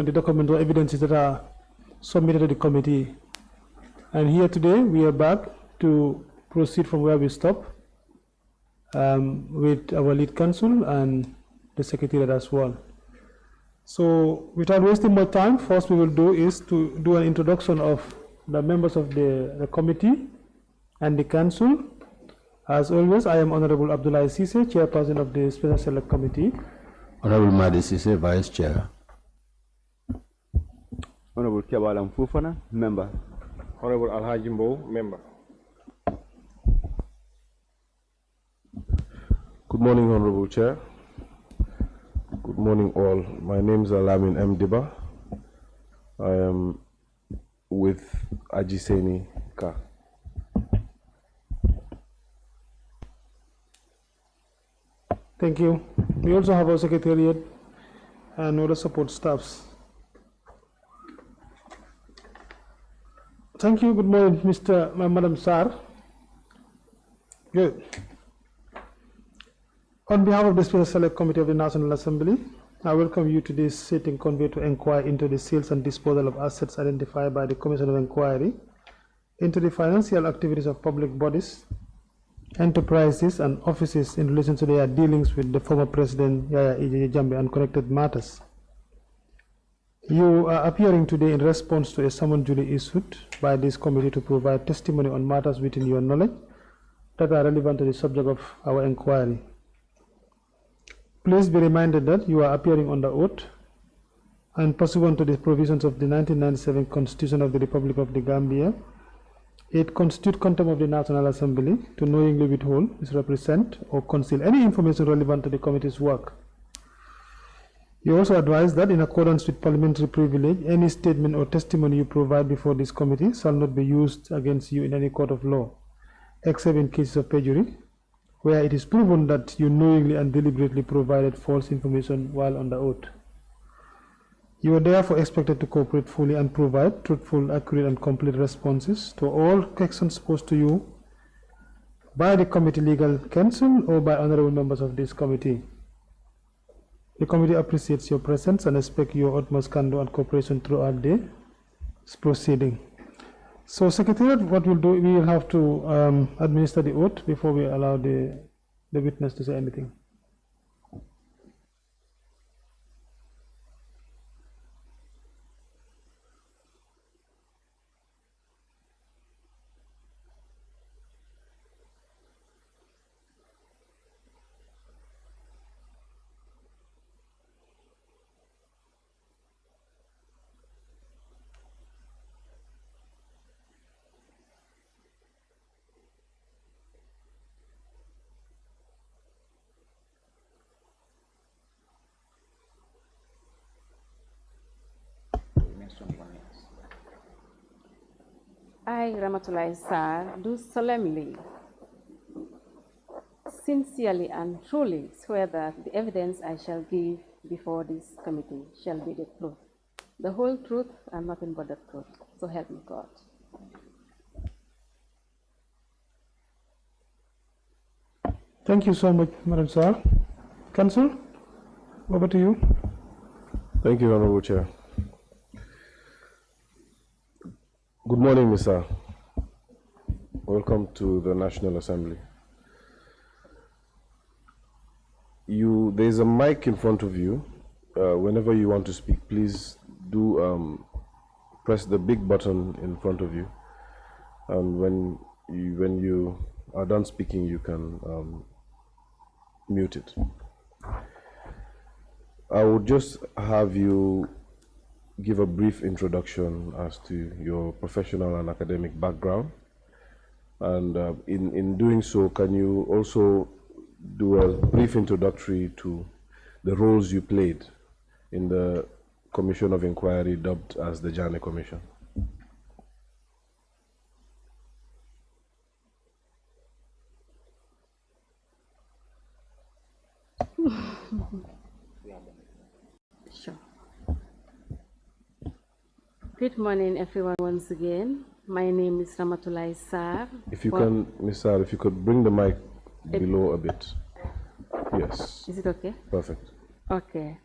on the documental evidences that are submitted to the committee. And here today, we are back to proceed from where we stopped with our lead counsel and the secretariat as well. So without wasting more time, first we will do is to do an introduction of the members of the committee and the council. As always, I am Honorable Abdullah Sise, Chairperson of the Special Select Committee. Honorable Madi Sise, Vice Chair. Honorable Kebalam Fufana, Member. Honorable Alhaji Mbow, Member. Good morning, Honorable Chair. Good morning, all. My name is Alamin M. Diba. I am with Ajiseni Ka. Thank you. We also have our secretariat and other support staffs. Thank you. Good morning, Madam Sarr. Good. On behalf of the Special Select Committee of the National Assembly, I welcome you to this sitting convened to inquire into the sales and disposal of assets identified by the Commission of Inquiry into the financial activities of public bodies, enterprises and offices in relation to their dealings with the former President Yaya Jammeh and connected matters. You are appearing today in response to a summons duly issued by this committee to provide testimony on matters within your knowledge that are relevant to the subject of our inquiry. Please be reminded that you are appearing under oath and pursuant to the provisions of the 1997 Constitution of the Republic of the Gambia. It constitutes contempt of the National Assembly to knowingly withhold, misrepresent, or conceal any information relevant to the committee's work. You also advise that in accordance with parliamentary privilege, any statement or testimony you provide before this committee shall not be used against you in any court of law, except in cases of perjury, where it is proven that you knowingly and deliberately provided false information while under oath. You are therefore expected to cooperate fully and provide truthful, accurate, and complete responses to all questions posed to you by the committee legal counsel or by honorable members of this committee. The committee appreciates your presence and expects your utmost candor and cooperation throughout the proceeding. So, Secretariat, what we'll do, we will have to administer the oath before we allow the witness to say anything. I, Ramatoulie Sarr, do solemnly, sincerely and truly swear that the evidence I shall give before this committee shall be the truth, the whole truth and nothing but the truth. So help me God. Thank you so much, Madam Sarr. Council, over to you. Thank you, Honorable Chair. Good morning, Ms. Sarr. Welcome to the National Assembly. There's a mic in front of you. Whenever you want to speak, please do press the big button in front of you. And when you are done speaking, you can mute it. I would just have you give a brief introduction as to your professional and academic background. And in doing so, can you also do a brief introductory to the roles you played in the Commission of Inquiry dubbed as the Janneh Commission? Sure. Good morning, everyone, once again. My name is Ramatoulie Sarr. If you can, Ms. Sarr, if you could bring the mic below a bit. Yes. Is it okay? Perfect. Okay.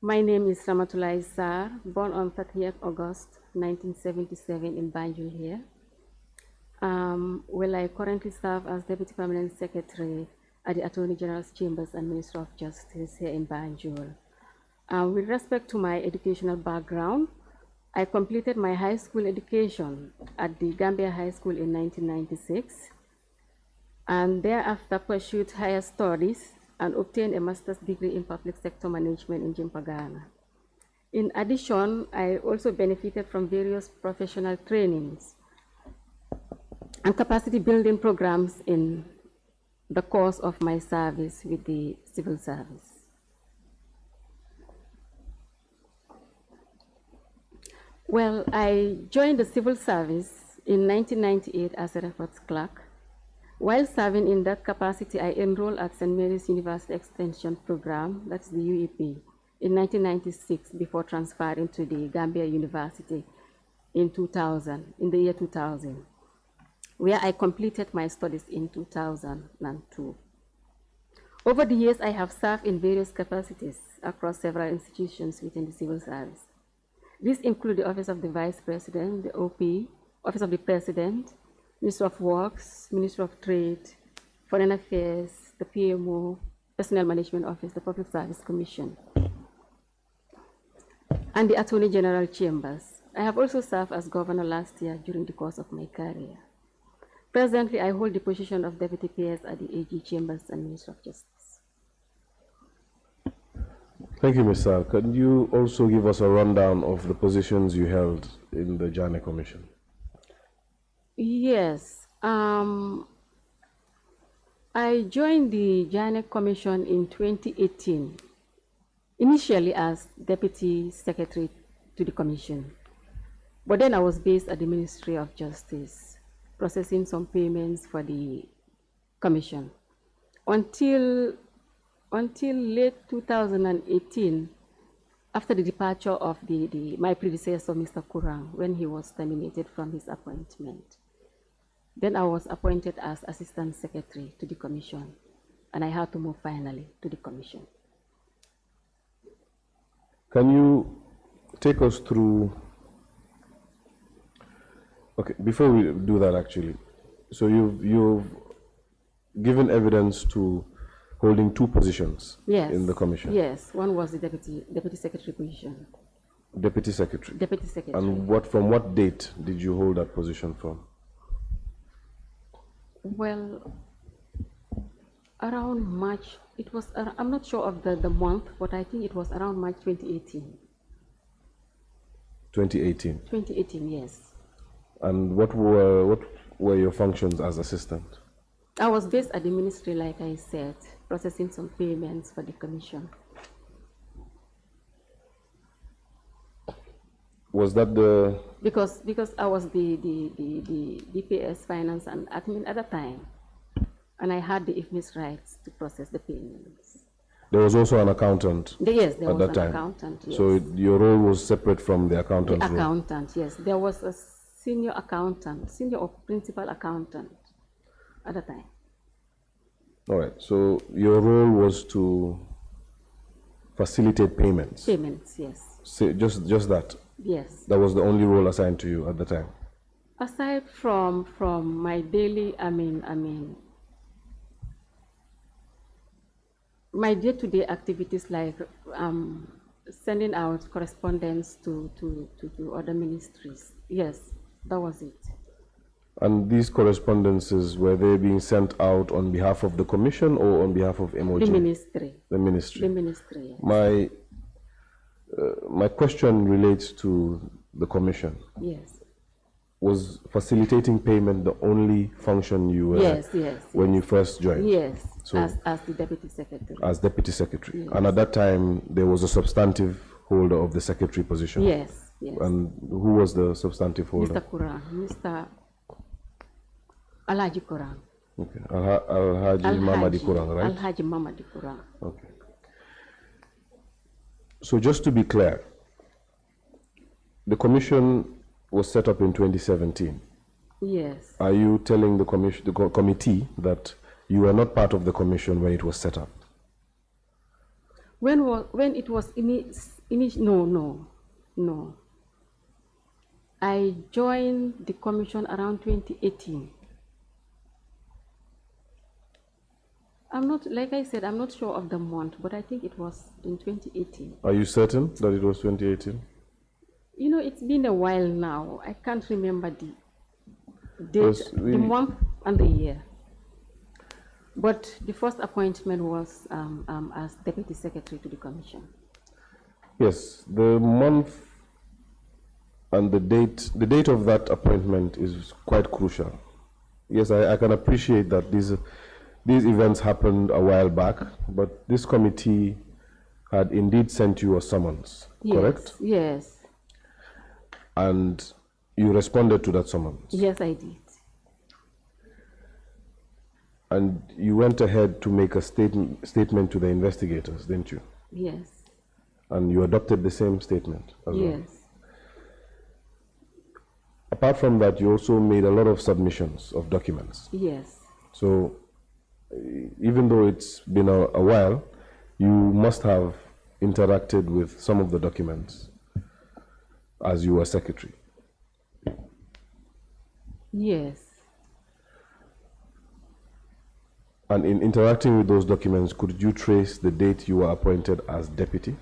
My name is Ramatoulie Sarr, born on 30th August 1977 in Banjul here. Well, I currently serve as Deputy Permanent Secretary at the Attorney General's Chambers and Minister of Justice here in Banjul. With respect to my educational background, I completed my high school education at the Gambia High School in 1996, and thereafter pursued higher studies and obtained a master's degree in public sector management in Jimpagana. In addition, I also benefited from various professional trainings and capacity building programs in the course of my service with the civil service. Well, I joined the civil service in 1998 as a records clerk. While serving in that capacity, I enrolled at St. Mary's University Extension Program, that's the UEP, in 1996 before transferring to the Gambia University in the year 2000, where I completed my studies in 2002. Over the years, I have served in various capacities across several institutions within the civil service. These include the Office of the Vice President, the OP, Office of the President, Minister of Works, Minister of Trade, Foreign Affairs, the PMO, Personnel Management Office, the Public Service Commission, and the Attorney General Chambers. I have also served as governor last year during the course of my career. Presently, I hold the position of Deputy PS at the AG Chambers and Minister of Justice. Thank you, Ms. Sarr. Can you also give us a rundown of the positions you held in the Janneh Commission? Yes. I joined the Janneh Commission in 2018, initially as Deputy Secretary to the Commission. But then I was based at the Ministry of Justice, processing some payments for the Commission. Until late 2018, after the departure of my predecessor, Mr. Kurang, when he was terminated from his appointment. Then I was appointed as Assistant Secretary to the Commission, and I had to move finally to the Commission. Can you take us through, okay, before we do that actually, so you've given evidence to holding two positions in the Commission? Yes, one was the Deputy Secretary position. Deputy Secretary? Deputy Secretary. And from what date did you hold that position from? Well, around March, it was, I'm not sure of the month, but I think it was around March 2018. 2018? 2018, yes. And what were your functions as assistant? I was based at the ministry, like I said, processing some payments for the Commission. Was that the... Because I was the DPS Finance and Admin at the time, and I had the IFMIS rights to process the payments. There was also an accountant? Yes, there at was that time. An accountant, yes. So your role was separate from the accountant's role? The accountant, yes. There was a senior accountant, senior or principal accountant at the time. All right, so your role was to facilitate payments? Payments, yes. So just that? Yes. That was the only role assigned to you at the time? Aside from my daily, my day-to-day activities like sending out correspondence to other ministries, yes, that was it. And these correspondences, were they being sent out on behalf of the Commission or on behalf of MOJ? The ministry. The ministry. The ministry, yes. My question relates to the Commission. Yes. Was facilitating payment the only function you were when you first joined? Yes, so as the Deputy Secretary. As Deputy Secretary. Yes. And at that time, there was a substantive holder of the Secretary position? Yes, yes. And who was the substantive holder? Mr. Kurang, Mr. Alhaji Kurang. Okay, Alhaji Mamadi Kurang, right? Alhaji Mamadi Kurang. Okay. So just to be clear, the Commission was set up in 2017. Yes. Are you telling the committee that you were not part of the Commission when it was set up? When it was no. I joined the commission around 2018. I'm not, like I said, I'm not sure of the month, but I think it was in 2018. Are you certain that it was 2018? You know, it's been a while now. I can't remember the date, the month and the year. But the first appointment was as Deputy Secretary to the Commission. Yes, the month and the date of that appointment is quite crucial. Yes, I can appreciate that these events happened a while back, but this committee had indeed sent you a summons, Yes, correct? Yes. And you responded to that summons? Yes, I did. And you went ahead to make a statement to the investigators, didn't you? Yes. And you adopted the same statement as well? Yes. Apart from that, you also made a lot of submissions of documents. Yes. So even though it's been a while, you must have interacted with some of the documents as you were secretary. Yes. And in interacting with those documents, could you trace the date you were appointed as deputy?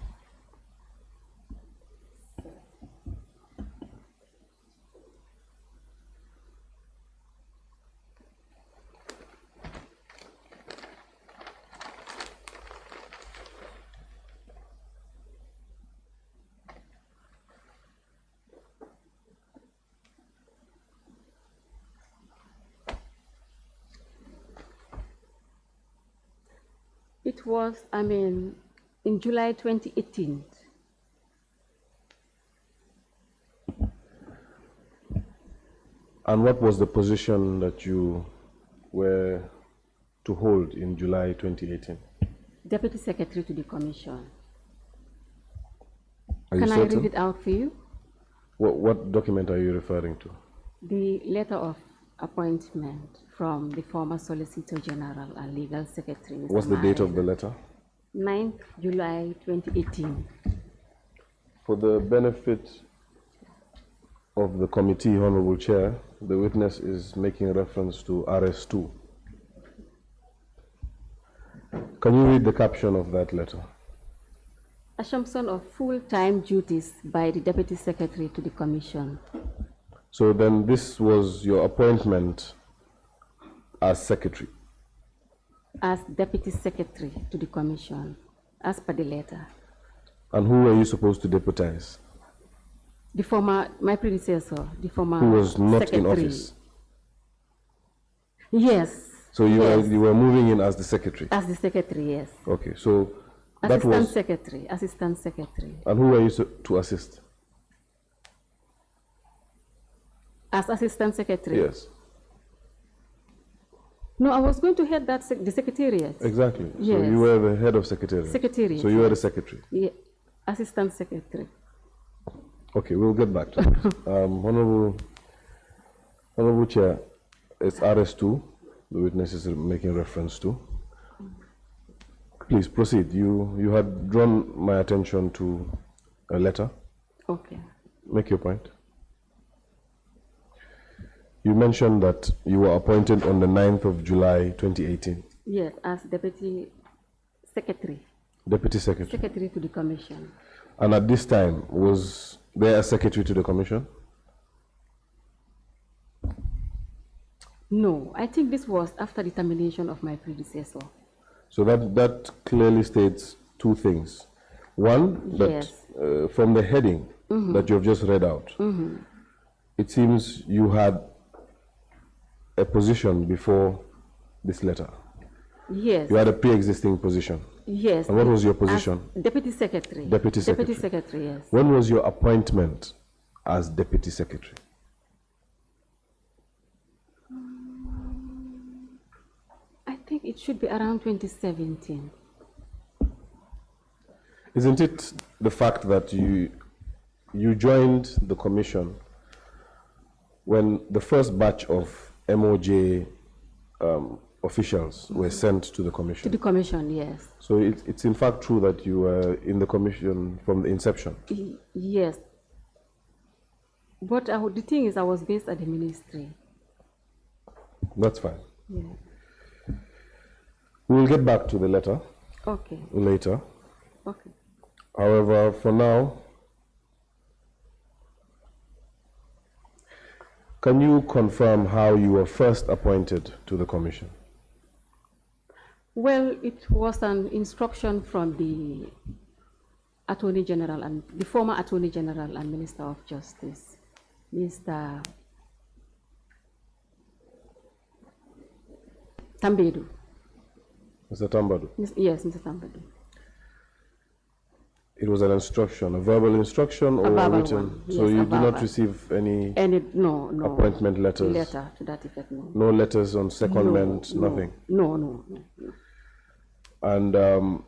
It was, in July 2018. And what was the position that you were to hold in July 2018? Deputy Secretary to the Commission. Are you Can I certain? read it out for you? What document are you referring to? The letter of appointment from the former Solicitor General and Legal Secretary. Mr. What's the date of the Marina. letter? 9th July 2018. For the benefit of the committee, Honorable Chair, the witness is making reference to RS2. Can you read the caption of that letter? Assumption of full-time duties by the Deputy Secretary to the Commission. So then this was your appointment as secretary? As Deputy Secretary to the Commission, as per the letter. And who were you supposed to deputize? The former, my predecessor, the former Who was not secretary. in office? Yes. So you, yes. you were moving in as the secretary? As the secretary, yes. Okay, so that Assistant was... Secretary, Assistant Secretary. And who were you to assist? As Assistant Secretary? Yes. No, I was going to head that the Secretariat. Exactly. Yes. So you were the head of secretariat? Secretariat. So you were the secretary? Yeah. Assistant Secretary. Okay, we'll get back to that. Honorable Chair, it's RS2, the witness is making reference to. Please proceed. You had drawn my attention to a letter. Okay. Make your point. You mentioned that you were appointed on the 9th of July 2018. Yes, as Deputy Secretary. Deputy Secretary. Secretary to the Commission. And at this time, was there a secretary to the Commission? No, I think this was after the termination of my predecessor. So that clearly states two things. One, that Yes. from the heading that you have just read out, it seems you had a position before this letter. Yes. You had a pre-existing position. Yes. And what was your position? As Deputy Secretary. Deputy Secretary. Deputy Secretary, yes. When was your appointment as Deputy Secretary? I think it should be around 2017. Isn't it the fact that you joined the commission when the first batch of MOJ officials were sent to the To commission. the commission, yes. So it's in fact true that you were in the commission from the inception. Yes. But the thing is, I was based at the ministry. That's fine. Yeah. We'll get back to the letter Okay. later. Okay. However, for now, can you confirm how you were first appointed to the commission? Well, it was an instruction from the Attorney General and the former Attorney General and Minister of Justice, Mr. Tambedu. Mr. Tambadu, Yes, Mr. Tambedu. it was an instruction, a verbal instruction or verbal written? one, So yes, you a did not verbal. receive any No. appointment letters? Letter to that effect, no. No letters on secondment, No, nothing? No. And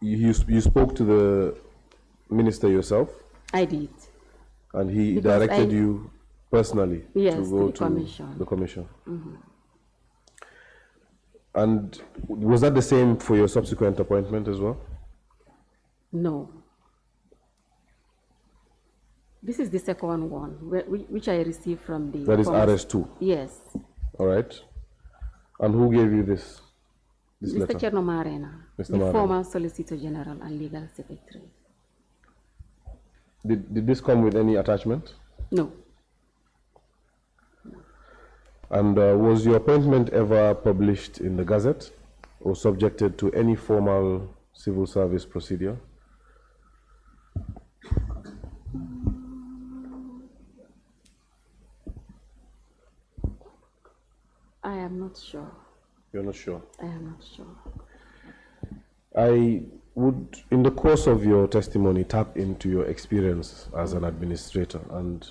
you spoke to the minister yourself, I did. and he Because directed you personally Yes, to to go the to commission. the commission. And was that the same for your subsequent appointment as well? No. This is the second one, which I received from the... That is former- RS2, Yes. all right? And who gave you this Mr. letter? Cherno Marena, Mr. the Marena. former Solicitor General and Legal Secretary. Did this come with any attachment? No. And was your appointment ever published in the Gazette or subjected to any formal civil service procedure? I am not sure. You're not sure? I am not sure. I would, in the course of your testimony, tap into your experience as an administrator. And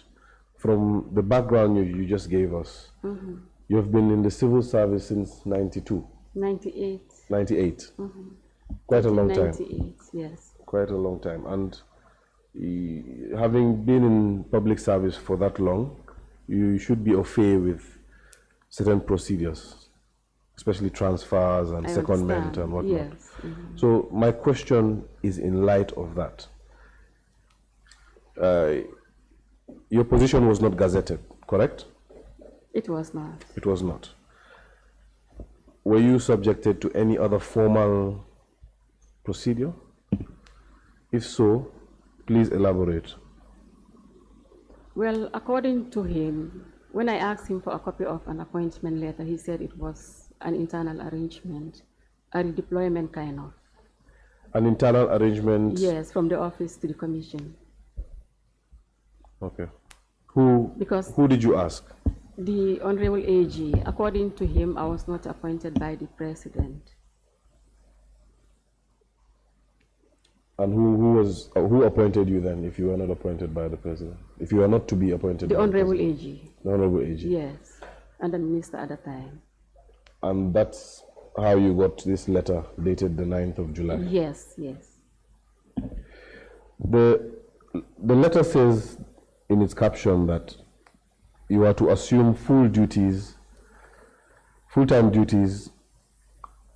from the background you just gave us, you have been in the civil service since 92, 98. 98. Quite a long time. 98, yes. Quite a long time. And having been in public service for that long, you should be au fait with certain procedures, especially transfers and I secondment understand, and whatnot. yes. So my question is in light of that. Your position was not gazetted, correct? It was not. It was not. Were you subjected to any other formal procedure? If so, please elaborate. Well, according to him, when I asked him for a copy of an appointment letter, he said it was an internal arrangement, a redeployment kind of. An internal arrangement? Yes, from the office to the commission. Okay. Because Who did you ask? the Honorable AG, according to him, I was not appointed by the president. And who appointed you then, if you were not appointed by the president? If you are not to be appointed The by Honorable the president? AG, The Honorable AG. yes, and the minister at the time. And that's how you got this letter dated the 9th of July? Yes. The letter says in its caption that you are to assume full-time duties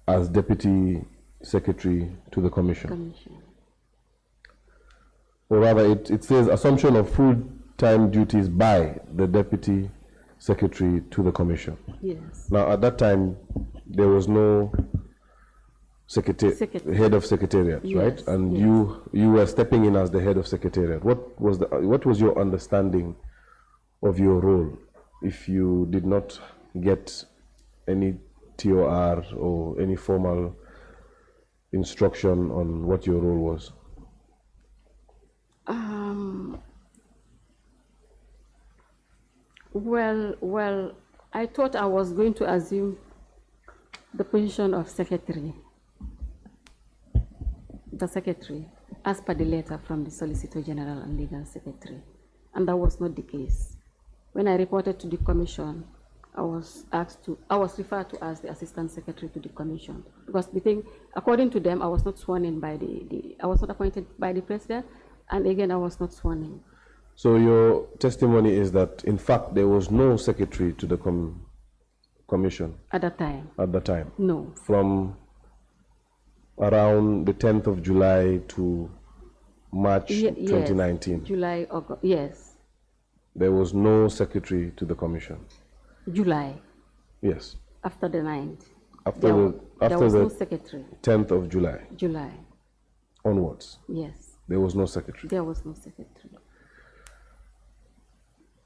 as Deputy Secretary to the Commission. Or rather, it says assumption of full-time duties by the Deputy Secretary to the Commission. Yes. Now, at that time, there was no Secretary. head of secretariat, Yes, right? And yes. you were stepping in as the head of secretariat. What was your understanding of your role if you did not get any TOR or any formal instruction on what your role was? Well, I thought I was going to assume the position of secretary, as per the letter from the Solicitor General and Legal Secretary, and that was not the case. When I reported to the commission, I was referred to as the Assistant Secretary to the commission, because the thing, according to them, I was not sworn in by I was not appointed by the president, and again, I was not sworn in. So your testimony is that, in fact, there was no secretary to the commission At that time, at the time? no. From around the 10th of July to March 2019? Yes, July, August, yes. There was no secretary to the commission? July, Yes. after the 9th. After There the was no secretary. 10th of July July, onwards, yes. there was no secretary. There was no secretary.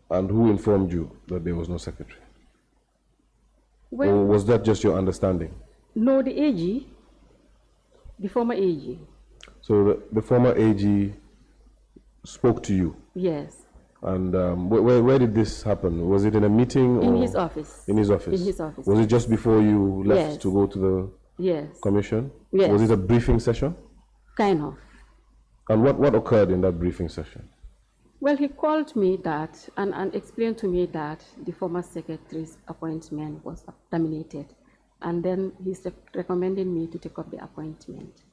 And who informed you that there was no secretary? Well, Or was that just your understanding? no, the AG, the former AG, So the former AG spoke to you, yes, and where did this happen? Was it in a meeting? in or his office. In his office? In his office. Was it just before you left Yes. to go to the Yes, commission? Yes. Was it a briefing session? kind of. And what occurred in that briefing session? Well, he called me that and explained to me that the former secretary's appointment was terminated. And then he's recommending me to take up the appointment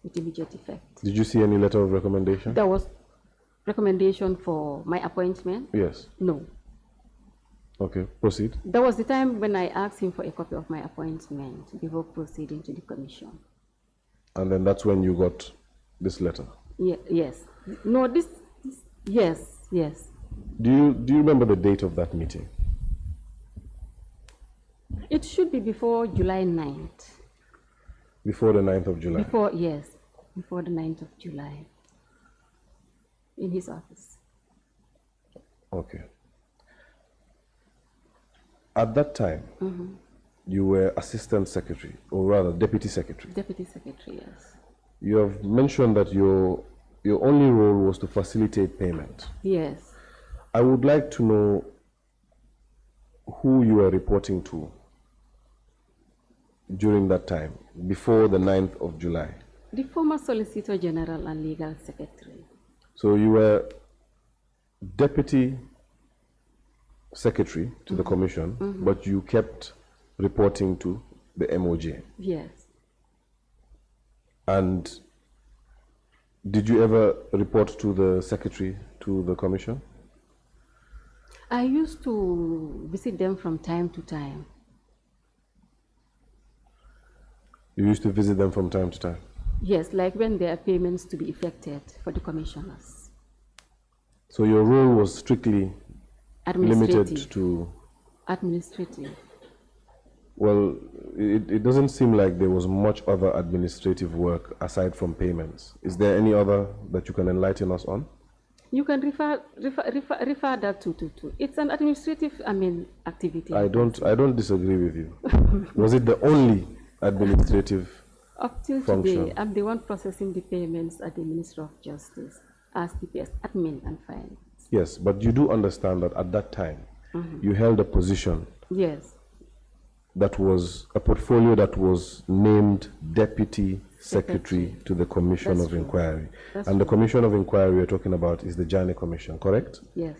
with immediate effect. Did you see any letter of recommendation? There was recommendation for my appointment? Yes. No. Okay, proceed. There was the time when I asked him for a copy of my appointment before proceeding to the commission. And then that's when you got this letter. Yes. No, yes. Do you remember the date of that meeting? It should be before July 9th. Before the 9th of July? Before the 9th of July. In his office. Okay. At that time, you were assistant secretary, or rather deputy secretary. Deputy secretary, yes. You have mentioned that your only role was to facilitate payment. Yes. I would like to know who you were reporting to during that time, before the 9th of July. The former Solicitor General and Legal Secretary. So you were deputy secretary to the commission, but you kept reporting to the MOJ. Yes. And did you ever report to the secretary to the commission? I used to visit them from time to time. You used to visit them from time to time? Yes, like when there are payments to be effected for the commissioners. So your role was strictly limited to... Administrative. Well, it doesn't seem like there was much other administrative work aside from payments. Is there any other that you can enlighten us on? You can refer that to. It's an administrative, activity. I don't disagree with you. Was it the only administrative Up till function? today, I'm the one processing the payments at the Ministry of Justice as DPS admin and finance. Yes, but you do understand that at that time, you held a position. Yes. That was a portfolio that was named Deputy Secretary to the Commission That's of true. Inquiry. That's And the true. Commission of Inquiry we're talking about is the Janneh Commission, correct? Yes.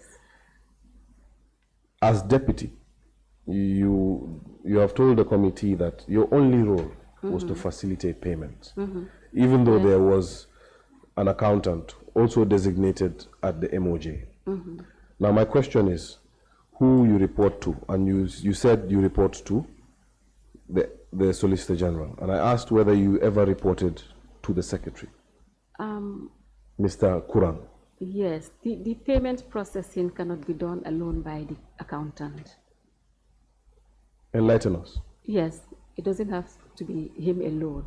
As deputy, you have told the committee that your only role was to facilitate payments, even though there was an accountant also designated at the MOJ. Now my question is, who you report to? And you said you report to the Solicitor General, and I asked whether you ever reported to the Secretary, Mr. Kurang. Yes, the payment processing cannot be done alone by the accountant. Enlighten us. Yes, it doesn't have to be him alone.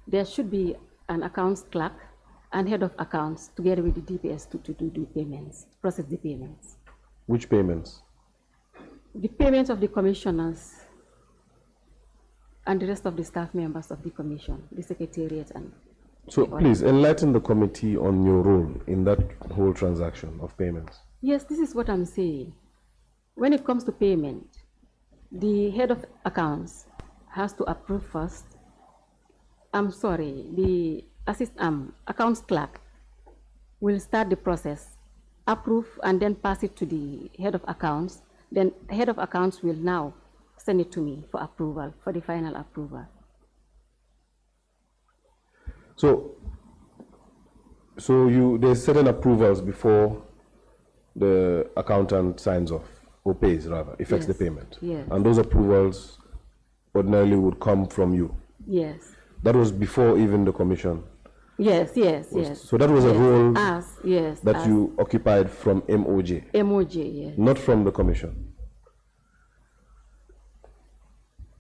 There should be an accounts clerk and head of accounts together with the DPS to do the payments, process the payments. Which payments? The payments of the commissioners and the rest of the staff members of the commission, the secretariat and... So please enlighten the committee on your role in that whole transaction of payments. Yes, this is what I'm saying. When it comes to payment, the head of accounts has to approve first. The accounts clerk will start the process, approve, and then pass it to the head of accounts. Then the head of accounts will now send it to me for approval, for the final approval. So there's certain approvals before the accountant signs off, or pays rather, effects the Yes, payment. yes. And those approvals ordinarily would come from you. Yes. That was before even the commission. Yes. So that was a role that you occupied from MOJ. MOJ, yes. Not from the commission.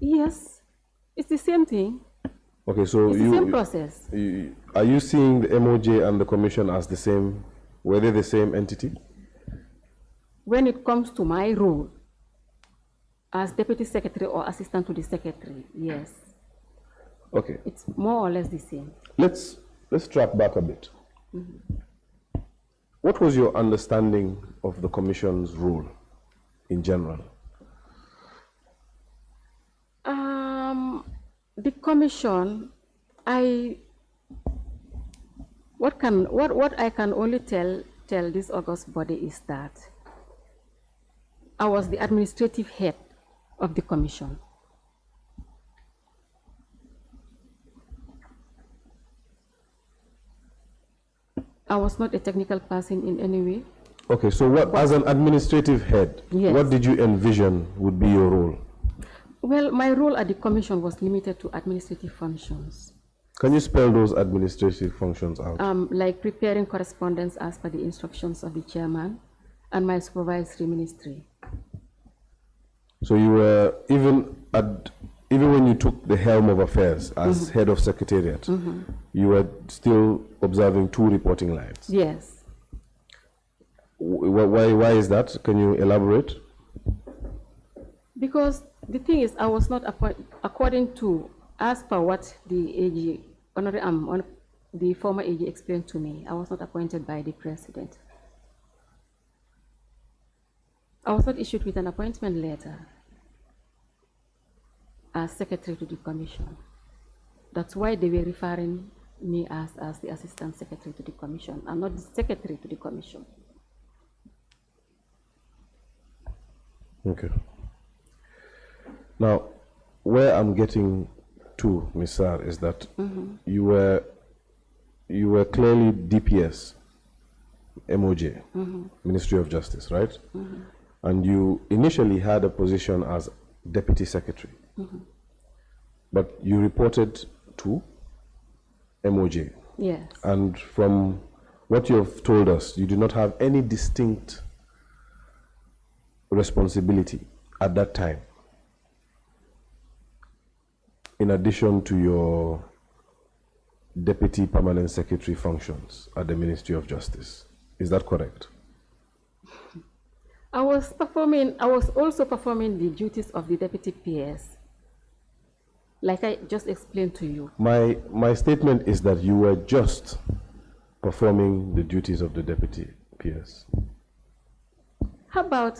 Yes, it's the same thing. Okay, so it's the same process. Are you seeing the MOJ and the commission as the same? Were they the same entity? When it comes to my role as deputy secretary or assistant to the secretary, yes. Okay. It's more or less the same. Let's track back a bit. What was your understanding of the commission's role in general? The commission, what I can only tell this august body is that I was the administrative head of the commission. I was not a technical person in any way. Okay, so what, as an administrative head, yes. What did you envision would be your role? Well, my role at the commission was limited to administrative functions. Can you spell those administrative functions out? Like preparing correspondence as per the instructions of the chairman and my supervisory ministry. So you were, even when you took the helm of affairs as head of secretariat, you were still observing 2 reporting lines? Yes. Why is that? Can you elaborate? Because the thing is, I was not appointed, according to, as per what the AG, the former AG explained to me, I was not appointed by the president. I was not issued with an appointment letter as secretary to the commission. That's why they were referring me as the assistant secretary to the commission. I'm not the secretary to the commission. Okay. Now, where I'm getting to, Ms. Sarr, is that you were clearly DPS, MOJ, Ministry of Justice, right? And you initially had a position as Deputy Secretary, but you reported to MOJ. Yes. And from what you have told us, you did not have any distinct responsibility at that time, in addition to your Deputy Permanent Secretary functions at the Ministry of Justice. Is that correct? I was also performing the duties of the Deputy PS, like I just explained to you. My statement is that you were just performing the duties of the Deputy PS. How about,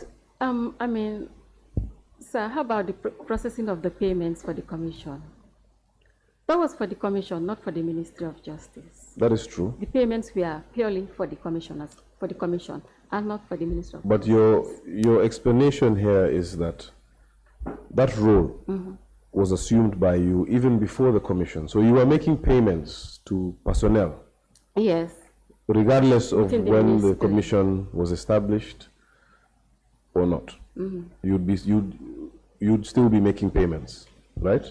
sir, how about the processing of the payments for the commission? That was for the commission, not for the Ministry of Justice. That is true. The payments were purely for the commissioners, for the commission, and not for the Ministry of But Justice. your explanation here is that that role was assumed by you even before the commission. So you were making payments to personnel. Yes. Regardless of Within the when the ministry. commission was established or not. You'd still be making payments, right?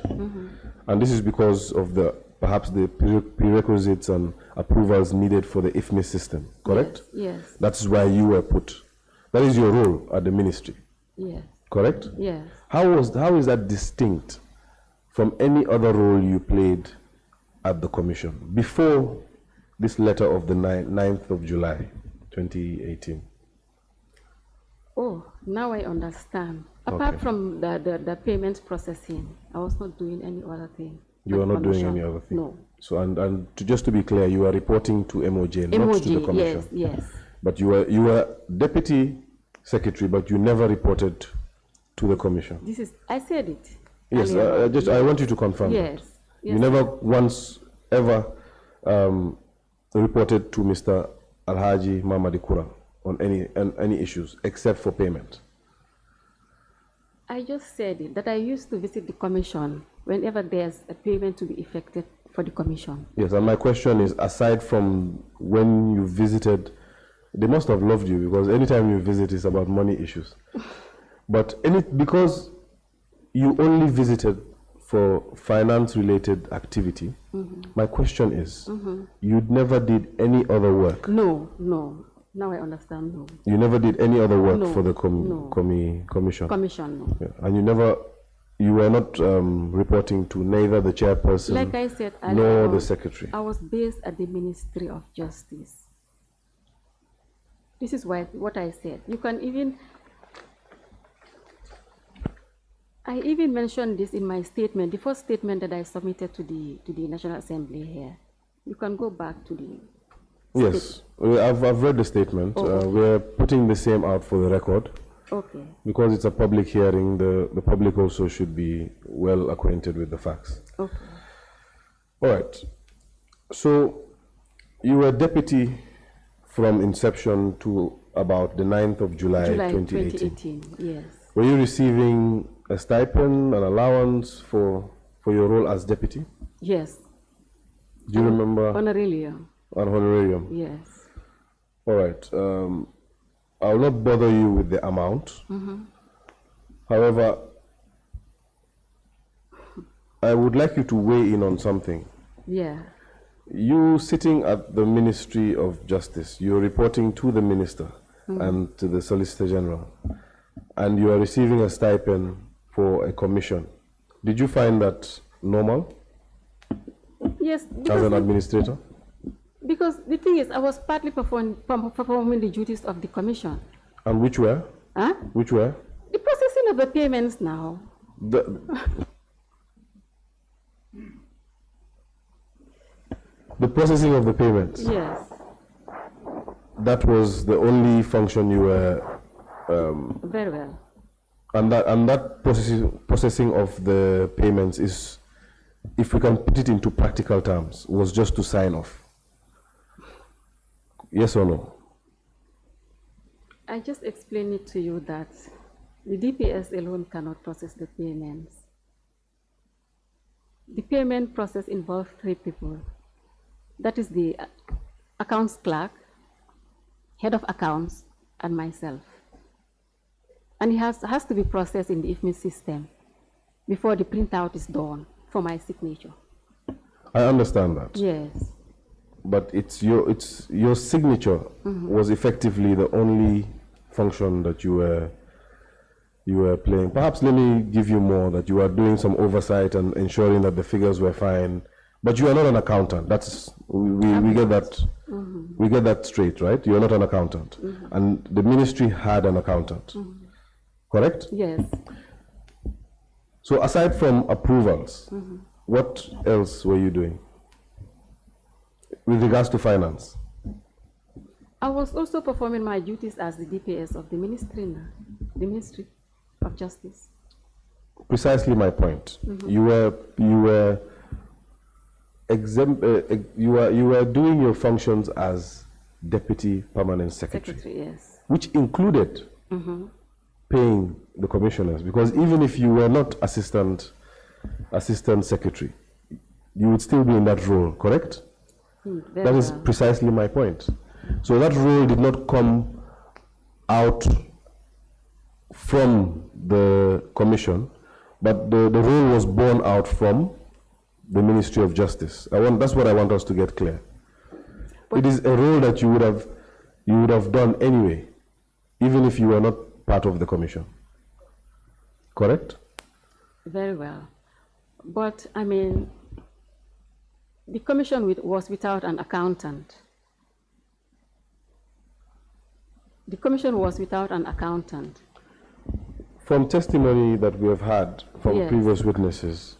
And this is because of perhaps the prerequisites and approvals needed for the IFMIS system, correct? Yes. That's why you were put. That is your role at the ministry, Yes. correct? Yes. How is that distinct from any other role you played at the commission before this letter of the 9th of July, 2018? Oh, now I understand. Apart from the payment processing, I was not doing any other thing. You are not doing any other thing? No. So, and just to be clear, you are reporting to MOJ, not to the commission? Yes. But you were deputy secretary, but you never reported to the commission? I said it. Yes, I want you to confirm Yes. that. Yes. You never once ever reported to Mr. Alhaji Mamadi Kura on any issues except for payment? I just said it, that I used to visit the commission whenever there's a payment to be effected for the commission. Yes, and my question is, aside from when you visited, they must have loved you, because anytime you visit it's about money issues. But because you only visited for finance-related activity. My question is, you never did any other work? No, no. Now I understand, no. You never did any other work No, for the no. commission? Commission, no. Yeah. And you were not reporting to neither the chairperson Like I said, nor the secretary? I was based at the Ministry of Justice. This is what I said. You can even, I even mentioned this in my statement, the first statement that I submitted to the National Assembly here. You can go back to the Yes, I've read the statement. Okay. We're putting the same out for the record. Okay. Because it's a public hearing, the public also should be well acquainted with the facts. Okay. All right. So you were deputy from inception to about the 9th of July 2018. Yes. Were you receiving a stipend, an allowance for your role as deputy? Yes. Do you remember? Honorarium. An honorarium? Yes. All right. I will not bother you with the amount. However, I would like you to weigh in on something. Yeah. You sitting at the Ministry of Justice, you're reporting to the Minister and to the Solicitor General, and you are receiving a stipend for a commission. Did you find that normal Yes. as an administrator? Because the thing is, I was partly performing the duties of the commission. And which were? Huh? Which were? The processing of the payments now. The processing of the payments. Yes. That was the only function you were. Very well. And that processing of the payments is, if we can put it into practical terms, was just to sign off. Yes or no? I just explained it to you that the DPS alone cannot process the payments. The payment process involves 3 people. That is the accounts clerk, head of accounts, and myself. And it has to be processed in the IFMI system before the printout is done for my signature. I understand that. Yes. But it's your signature was effectively the only function that you were playing. Perhaps let me give you more, that you are doing some oversight and ensuring that the figures were fine. But you are not an accountant. That's we get that we get that straight, right? You are not an accountant, and the ministry had an accountant, correct? Yes. So aside from approvals, what else were you doing with regards to finance? I was also performing my duties as the DPS of the ministry now, the Ministry of Justice. Precisely my point. You were doing your functions as Deputy Permanent Secretary, yes. which included paying the commissioners, because even if you were not assistant secretary, you would still be in that role, correct? That is precisely my point. So that role did not come out from the commission, but the role was born out from the Ministry of Justice. That's what I want us to get clear. It is a role that you would have done anyway, even if you were not part of the commission. Correct? Very well. But, I mean, the commission was without an accountant. The commission was without an accountant. From testimony that we have had from Yes. previous witnesses,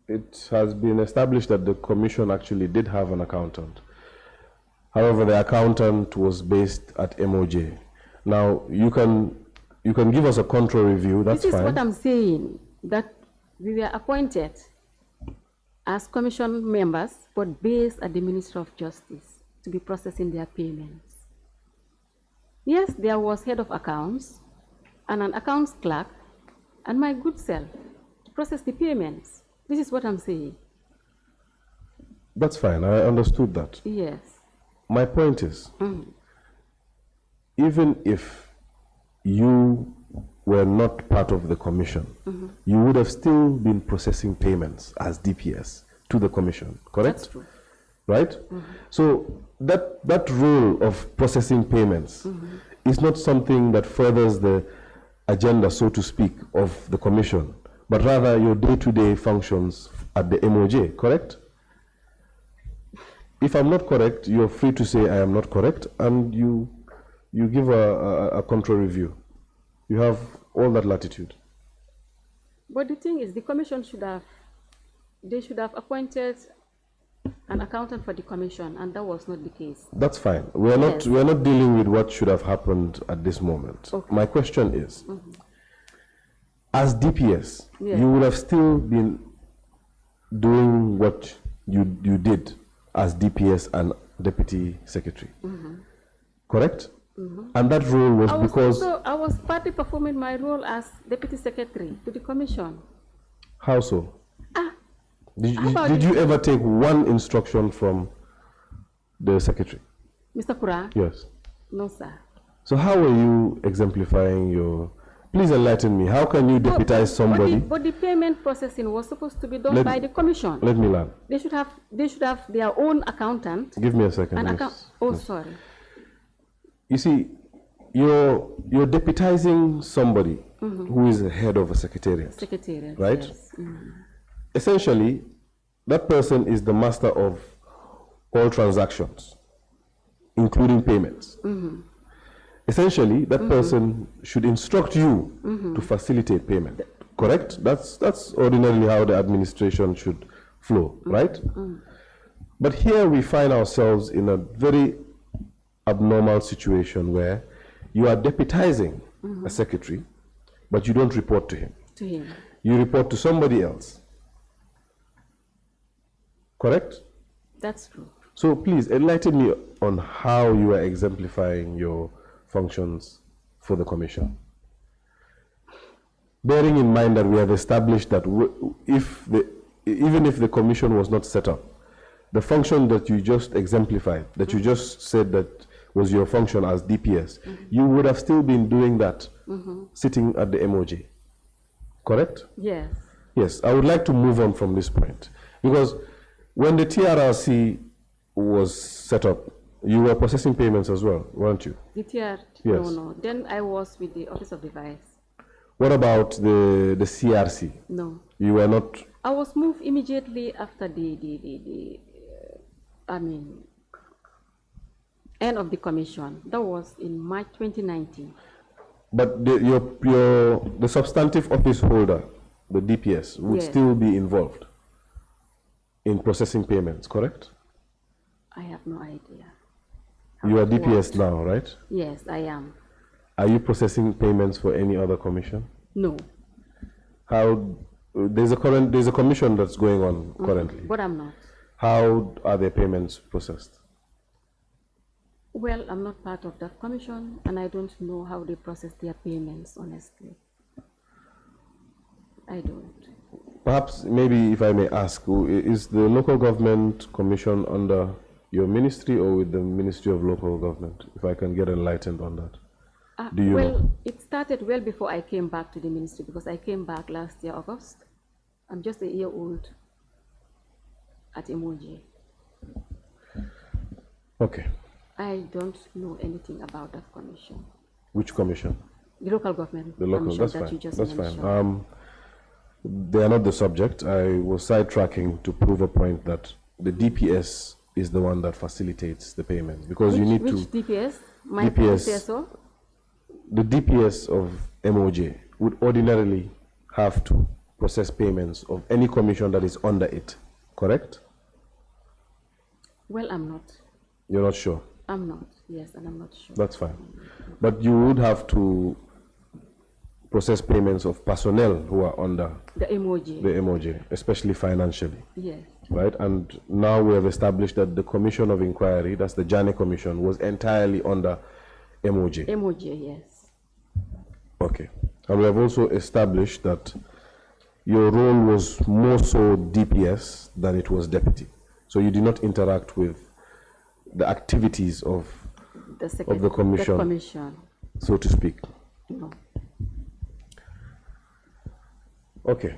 it has been established that the commission actually did have an accountant. However, the accountant was based at MOJ. Now, you can give us a contrary view, that's fine. This is what I'm saying, that we were appointed as commission members, but based at the Ministry of Justice to be processing their payments. Yes, there was head of accounts and an accounts clerk and my good self to process the payments. This is what I'm saying. That's fine, I understood that. Yes. My point is, even if you were not part of the commission, you would have still been processing payments as DPS to the commission, correct? That's true. Right? So that role of processing payments is not something that furthers the agenda, so to speak, of the commission, but rather your day-to-day functions at the MOJ, correct? If I'm not correct, you're free to say I am not correct, and you give a contrary view. You have all that latitude. But the thing is, the commission should have appointed an accountant for the commission, and that was not the case. That's fine. We are not dealing with what should have happened at this moment. Okay. My question is, as DPS, you would have still been doing what you did as DPS and Deputy Secretary, correct? And that role was because... I was partly performing my role as Deputy Secretary to the Commission. How so? Did you ever take one instruction from the Secretary? Mr. Kura? Yes. No, sir. So how are you exemplifying your... Please enlighten me. How can you deputize somebody? But the payment processing was supposed to be done by the Commission. Let me learn. They should have their own accountant. Give me a second. Sorry. You see, you're deputizing somebody who is the head of a secretariat. Secretariat, right? Yes. Essentially, that person is the master of all transactions, including payments. Essentially, that person should instruct you to facilitate payment. Correct? That's ordinarily how the administration should flow, right? But here we find ourselves in a very abnormal situation where you are deputizing a secretary, but you don't report to him. You report to somebody else. Correct? That's true. So please enlighten me on how you are exemplifying your functions for the commission. Bearing in mind that we have established that even if the commission was not set up, the function that you just exemplified, that you just said that was your function as DPS, you would have still been doing that sitting at the MOJ. Correct? Yes. Yes, I would like to move on from this point, because when the TRRC was set up, you were processing payments as well, weren't you? The TR? Yes. No. Then I was with the Office of the Vice. What about the CRC? No. You were not? I was moved immediately after end of the commission. That was in March 2019. But the substantive office holder, the DPS, would still be involved in processing payments, correct? I have no idea. You are DPS now, right? Yes, I am. Are you processing payments for any other commission? No. There's a commission that's going on currently. But I'm not. How are their payments processed? Well, I'm not part of that commission, and I don't know how they process their payments, honestly. I don't. Perhaps, maybe if I may ask, is the local government commission under your ministry or with the Ministry of Local Government? If I can get enlightened on that. Do you know? It started well before I came back to the ministry, because I came back last year, August. I'm just a year old at Emoji. Okay. I don't know anything about that commission. Which commission? The local government. The local, that's fine. That's fine. They are not the subject. I was sidetracking to prove a point that the DPS is the one that facilitates the payments, because you need to. Which DPS? My DPS. The DPS of MOJ would ordinarily have to process payments of any commission that is under it, correct? Well, I'm not. You're not sure? I'm not, yes, and I'm not sure. That's fine. But you would have to process payments of personnel who are under the MOJ. The MOJ, especially financially. Yes. Right? And now we have established that the Commission of Inquiry, that's the Janneh Commission, was entirely under MOJ. MOJ, yes. Okay. And we have also established that your role was more so DPS than it was deputy. So you did not interact with the activities of the commission, commission, so to speak. No. Okay.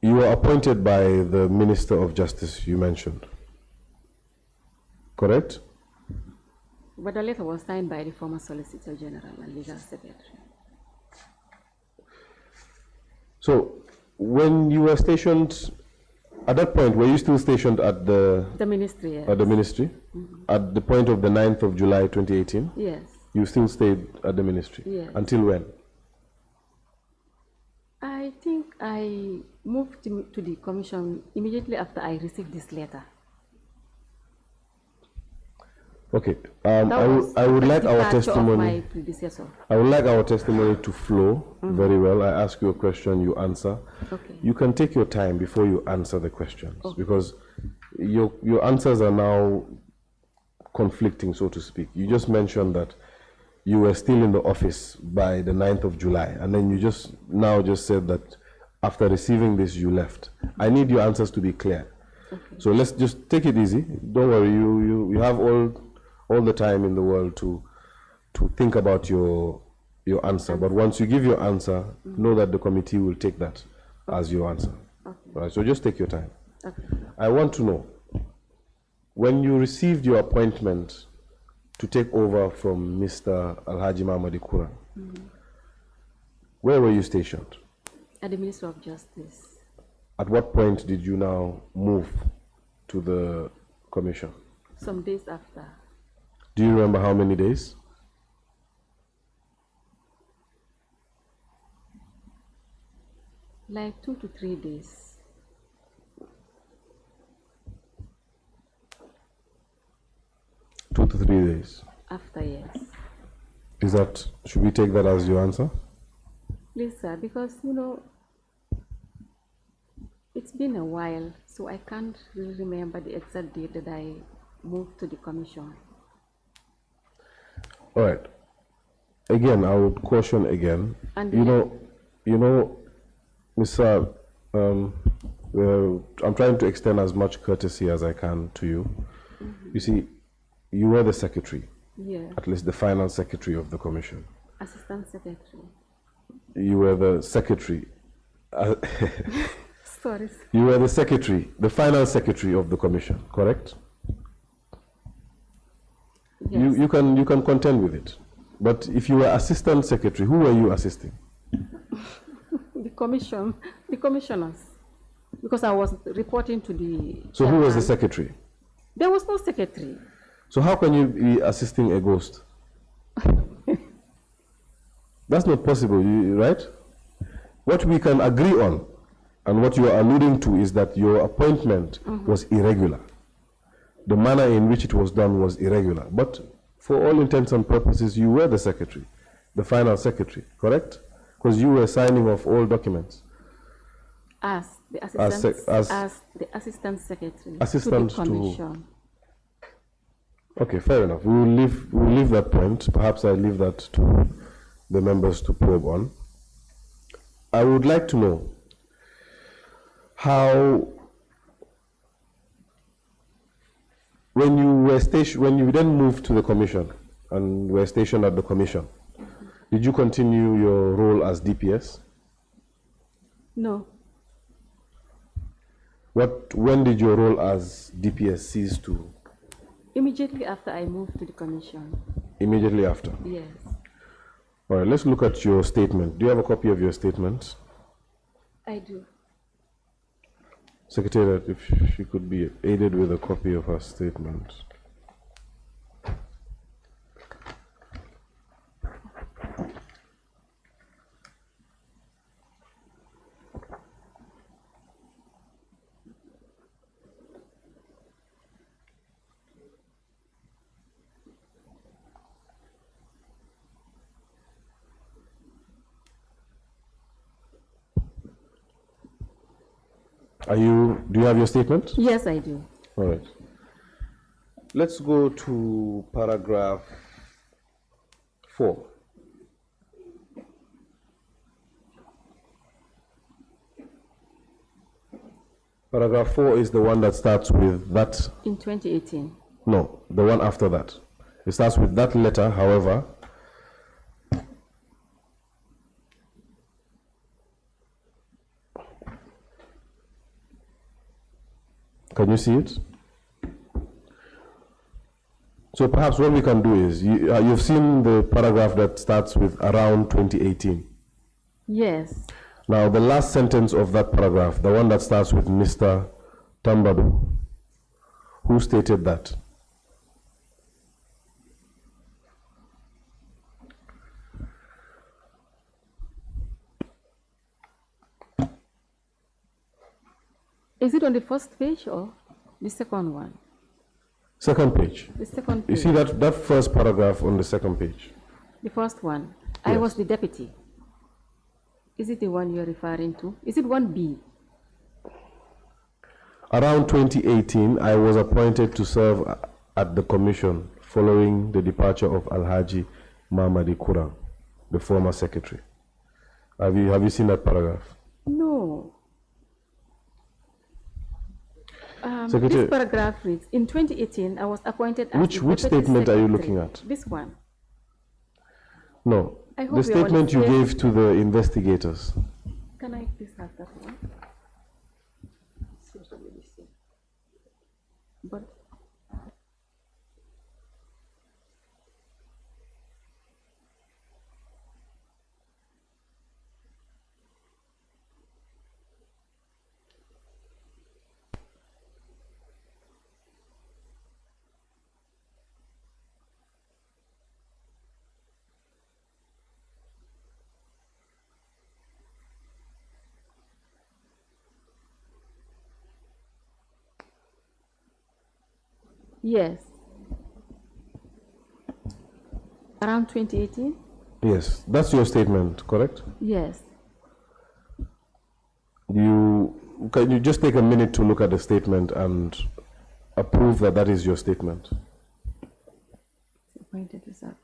You were appointed by the Minister of Justice, you mentioned. Correct? But the letter was signed by the former Solicitor General and Legal Secretary. So, when you were stationed, at that point, were you still stationed at the ministry? Yes. At the ministry? At the point of the 9th of July 2018? Yes. You still stayed at the ministry? Yes. Until when? I think I moved to the commission immediately after I received this letter. Okay. I would like our testimony. My predecessor. I would like our testimony to flow very well. I ask you a question, you answer. Okay. You can take your time before you answer the questions, because your answers are now conflicting, so to speak. You just mentioned that you were still in the office by the 9th of July, and then you just said that after receiving this, you left. I need your answers to be clear. Okay. So let's just take it easy. Don't worry, you have all the time in the world to think about your answer. But once you give your answer, know that the committee will take that as your answer. Okay. Right, so just take your time. Okay. I want to know, when you received your appointment to take over from Mr. Alhaji Mamadi Kuran, where were you stationed? At the Ministry of Justice. At what point did you now move to the commission? Some days after. Do you remember how many days? Like 2 to 3 days. Two to 3 days. After, yes. Should we take that as your answer? Please, sir, because, it's been a while, so I can't really remember the exact date that I moved to the commission. All right. Again, I would caution again. And Ms. Sarr, I'm trying to extend as much courtesy as I can to you. You see, you were the secretary. Yeah. At least the final secretary of the commission. Assistant secretary. You were the secretary. Sorry. You were the secretary, the final secretary of the commission, correct? Yes. You can contend with it. But if you were assistant secretary, who were you assisting? The commissioners. Because I was reporting to the So chairman. who was the secretary? There was no secretary. So how can you be assisting a ghost? That's not possible, right? What we can agree on, and what you are alluding to, is that your appointment was irregular. The manner in which it was done was irregular. But for all intents and purposes, you were the secretary, the final secretary, correct? Because you were signing off all documents. As the assistant secretary assistant to the commission. Okay, fair enough. We will leave that point. Perhaps I leave that to the members to probe on. I would like to know how, when you then moved to the commission and were stationed at the commission, did you continue your role as DPS? No. When did your role as DPS cease to? Immediately after I moved to the commission. Immediately after? Yes. All right, let's look at your statement. Do you have a copy of your statement? I do. Secretariat, if she could be aided with a copy of her statement. Do you have your statement? Yes, I do. All right. Let's go to paragraph 4. Paragraph 4 is the one that starts with that. In 2018. No, the one after that. It starts with that letter, however. Can you see it? So perhaps what we can do is, you've seen the paragraph that starts with around 2018. Yes. Now the last sentence of that paragraph, the one that starts with Mr. Tambadu, who stated that? Is it on the first page or the second one? Second page. The second You page. see that first paragraph on the second page? The first one. I Yes. was the deputy. Is it the one you're referring to? Is it 1B? Around 2018, I was appointed to serve at the commission following the departure of Alhaji Mamadi Kurang, the former secretary. Have you seen that paragraph? No. Secretary, This paragraph reads, in 2018, I was appointed as which the deputy statement are you secretary. looking at? This one. No, I hope the we are on the statement you same- gave to the investigators. Can I please have that one? Seems to be the same. But yes. Around 2018? Yes, that's your statement, correct? Yes. Can you just take a minute to look at the statement and approve that that is your statement? Appointed to serve.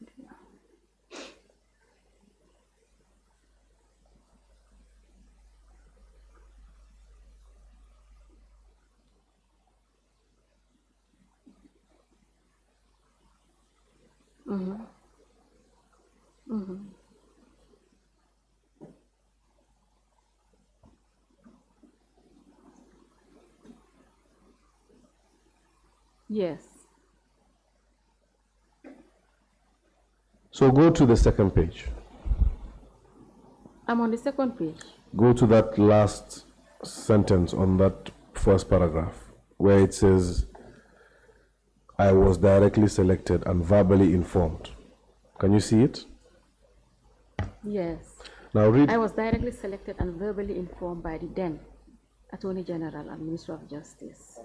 Yes. So go to the second page. I'm on the second page. Go to that last sentence on that first paragraph where it says, I was directly selected and verbally informed. Can you see it? Yes. Now read. I was directly selected and verbally informed by the then Attorney General and Minister of Justice,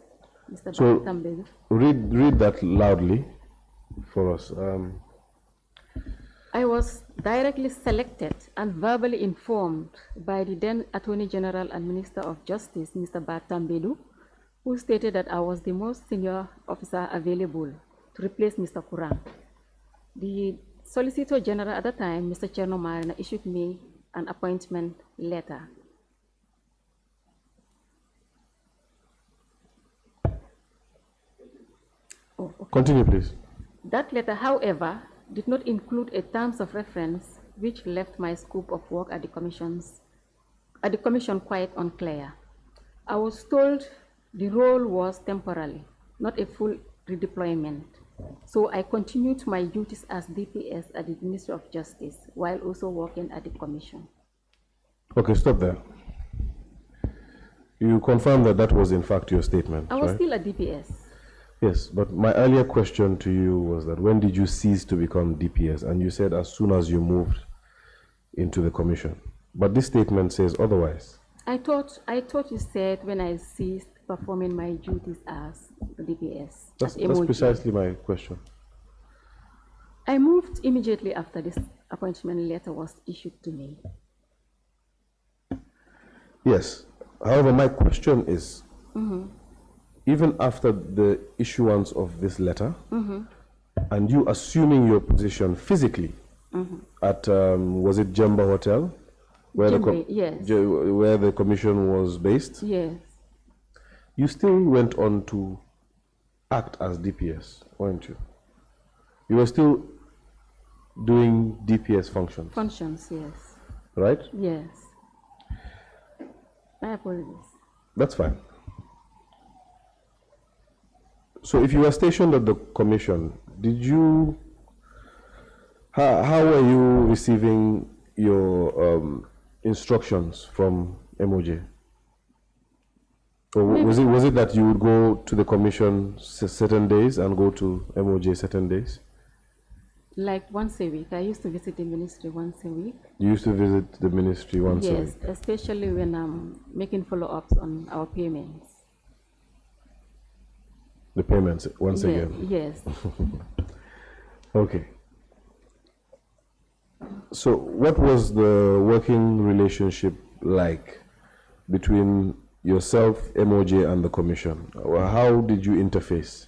Mr. So- Tambelu. Read that loudly for us. I was directly selected and verbally informed by the then Attorney General and Minister of Justice, Mr. Tambelu, who stated that I was the most senior officer available to replace Mr. Kurang. The Solicitor General at the time, Mr. Cherno Marina, issued me an appointment letter. Oh, okay. Continue, please. That letter, however, did not include a terms of reference which left my scope of work at the commission quite unclear. I was told the role was temporary, not a full redeployment. So I continued my duties as DPS at the Ministry of Justice while also working at the commission. Okay, stop there. You confirm that that was in fact your statement, I was right? still a DPS. Yes, but my earlier question to you was that when did you cease to become DPS? And you said as soon as you moved into the commission. But this statement says otherwise. I thought you said when I ceased performing my duties as the DPS. That's at MOJ. precisely my question. I moved immediately after this appointment letter was issued to me. Yes. However, my question is, even after the issuance of this letter, and you assuming your position physically at, was it Jemba Hotel? Where Yes. where the commission was based? Yes. You still went on to act as DPS, weren't you? You were still doing DPS functions, Functions, yes. right? Yes. My apologies. That's fine. So if you were stationed at the commission, did you, how were you receiving your instructions from MOJ? Or was it that you would go to the commission certain days and go to MOJ certain days? Like once a week. I used to visit the ministry once a week. You used to visit the ministry once a week? Yes, especially when I'm making follow-ups on our payments. The payments, once again? Yes. Okay. So what was the working relationship like between yourself, MOJ, and the commission? How did you interface?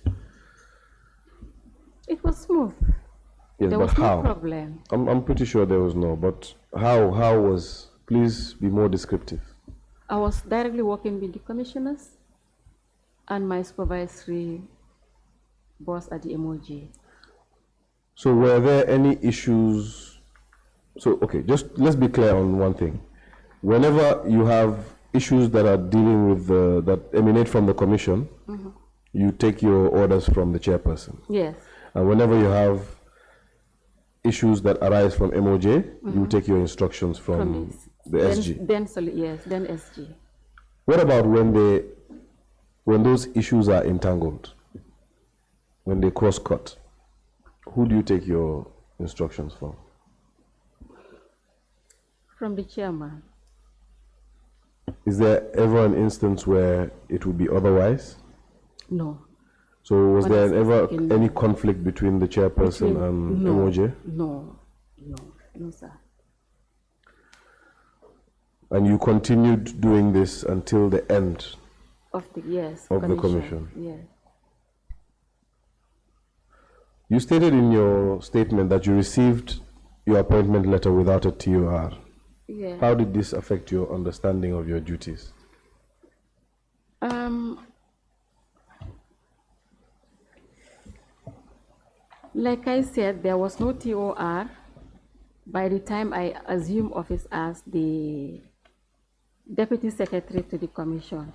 It was smooth. Yes, there but was how? No problem. I'm pretty sure there was no, but how was, please be more descriptive. I was directly working with the commissioners and my supervisory boss at the MOJ. So were there any issues? So, okay, just let's be clear on one thing. Whenever you have issues that are dealing with, that emanate from the commission, you take your orders from the chairperson. Yes. And whenever you have issues that arise from MOJ, you take your instructions from the SG. Then SG. What about when those issues are entangled, when they cross-cut? Who do you take your instructions from? From the chairman. Is there ever an instance where it would be otherwise? No. So was there ever any conflict between the chairperson and MOJ? No, sir. And you continued doing this until the end of the commission? Yes. You stated in your statement that you received your appointment letter without a TOR. Yeah. How did this affect your understanding of your duties? Like I said, there was no TOR by the time I assumed office as the Deputy Secretary to the Commission.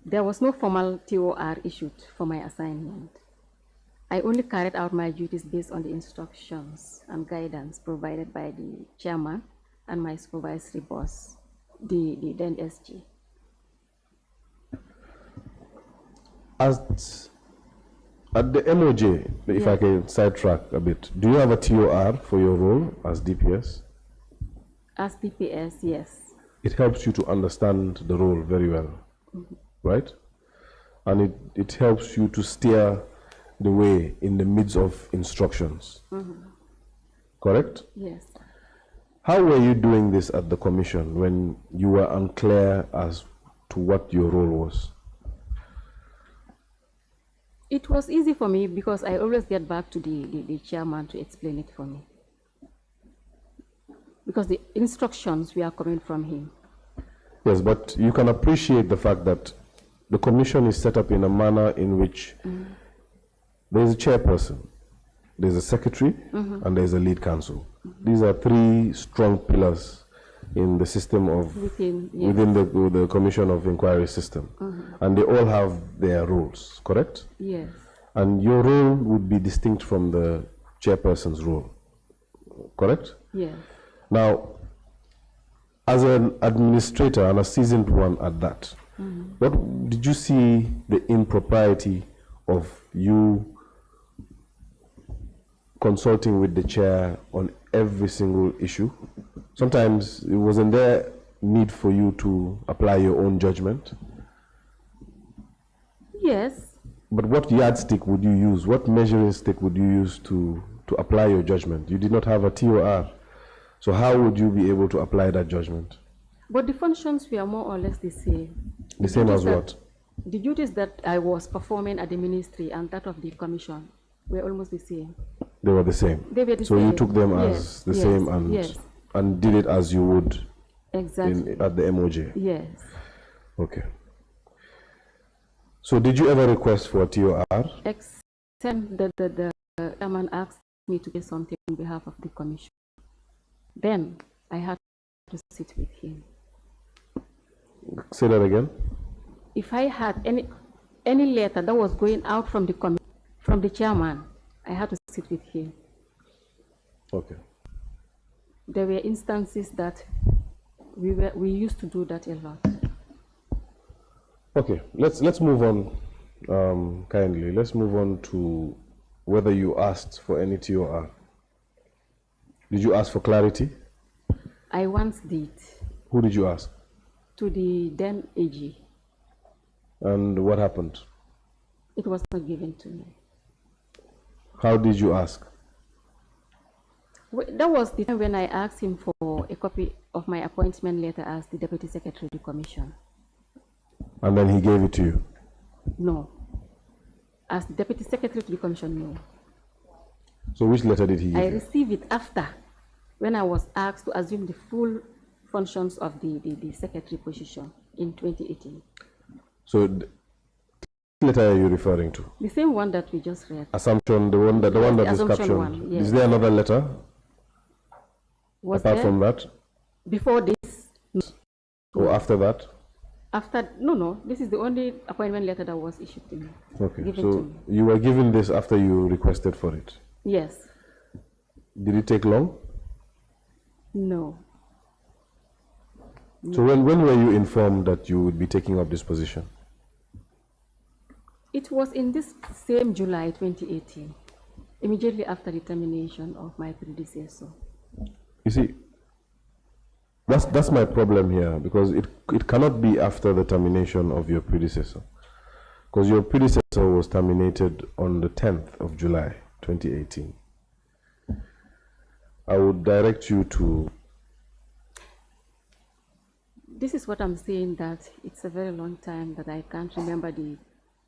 There was no formal TOR issued for my assignment. I only carried out my duties based on the instructions and guidance provided by the chairman and my supervisory boss, the then SG. At the MOJ, if I can sidetrack a bit, do you have a TOR for your role as DPS? As DPS, yes. It helps you to understand the role very well, right? And it helps you to steer the way in the midst of instructions, correct? Yes. How were you doing this at the commission when you were unclear as to what your role was? It was easy for me because I always get back to the chairman to explain it for me. Because the instructions were coming from him. Yes, but you can appreciate the fact that the commission is set up in a manner in which there's a chairperson, there's a secretary, and there's a lead counsel. These are three strong pillars in the system of, within the Commission of Inquiry system. And they all have their roles, correct? Yes. And your role would be distinct from the chairperson's role, correct? Yes. Now, as an administrator and a seasoned one at that, what did you see the impropriety of you consulting with the chair on every single issue? Sometimes it wasn't there need for you to apply your own judgment? Yes. But what yardstick would you use? What measuring stick would you use to apply your judgment? You did not have a TOR. So how would you be able to apply that judgment? But the functions were more or less the same. The same as what? The duties that I was performing at the ministry and that of the commission were almost the same. They were the same? They were the so same. You took them as the same and did it as you would exactly at the MOJ? Yes. Okay. So did you ever request for a TOR? Except that the chairman asked me to do something on behalf of the commission. Then I had to sit with him. Say that again. if I had any letter that was going out from the chairman, I had to sit with him. Okay. There were instances that we used to do that a lot. Okay, let's move on, kindly. Let's move on to whether you asked for any TOR. Did you ask for clarity? I once did. Who did you ask? To the then AG. And what happened? It was not given to me. How did you ask? That was the time when I asked him for a copy of my appointment letter as the Deputy Secretary of the Commission. And then he gave it to you? No. As the Deputy Secretary of the Commission, no. So which letter did he give I you? received it after, when I was asked to assume the full functions of the secretary position in 2018. So which letter are you referring to? The same one that we just read. Assumption, the one that is assumption captioned. one, yes. Is there another letter Was apart there from that? before this? Or after that? After, no, this is the only appointment letter that was issued to me. Okay, Given to so me. you were given this after you requested for it. Yes. Did it take long? No. So when were you informed that you would be taking up this position? It was in this same July 2018, immediately after the termination of my predecessor. You see, that's my problem here, because it cannot be after the termination of your predecessor, because your predecessor was terminated on the 10th of July 2018. I would direct you to... This is what I'm saying, that it's a very long time that I can't remember the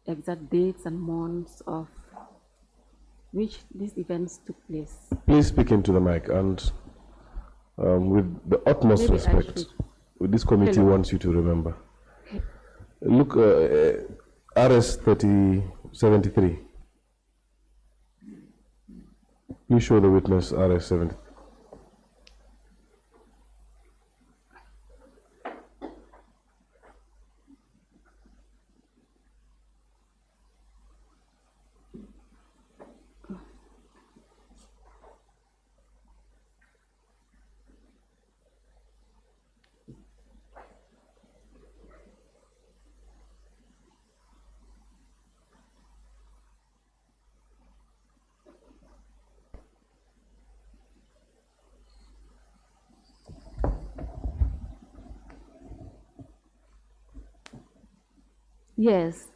exact dates and months of which these events took place. Please speak into the mic, and with the utmost Maybe respect, this committee wants you to remember. Look, RS 3073. Please show the witness RS 70. Yes.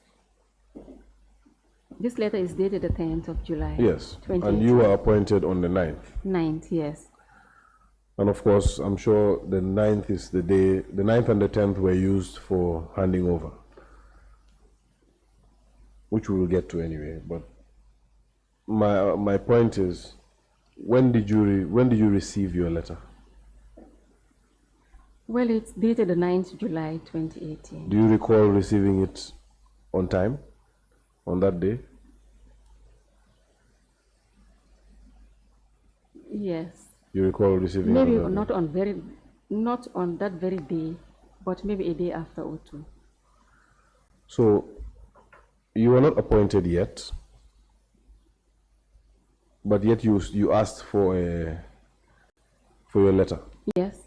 This letter is dated the 10th of July. Yes, 2018. and you were appointed on the 9th. 9th, yes. And of course, I'm sure the 9th is the day, the 9th and the 10th were used for handing over, which we will get to anyway. But my point is, when did you receive your letter? Well, it's dated the 9th July 2018. Do you recall receiving it on time, on that day? Yes. You recall receiving Maybe it on that day? not on that very day, but maybe a day after or two. So you were not appointed yet, but yet you asked for your letter. Yes.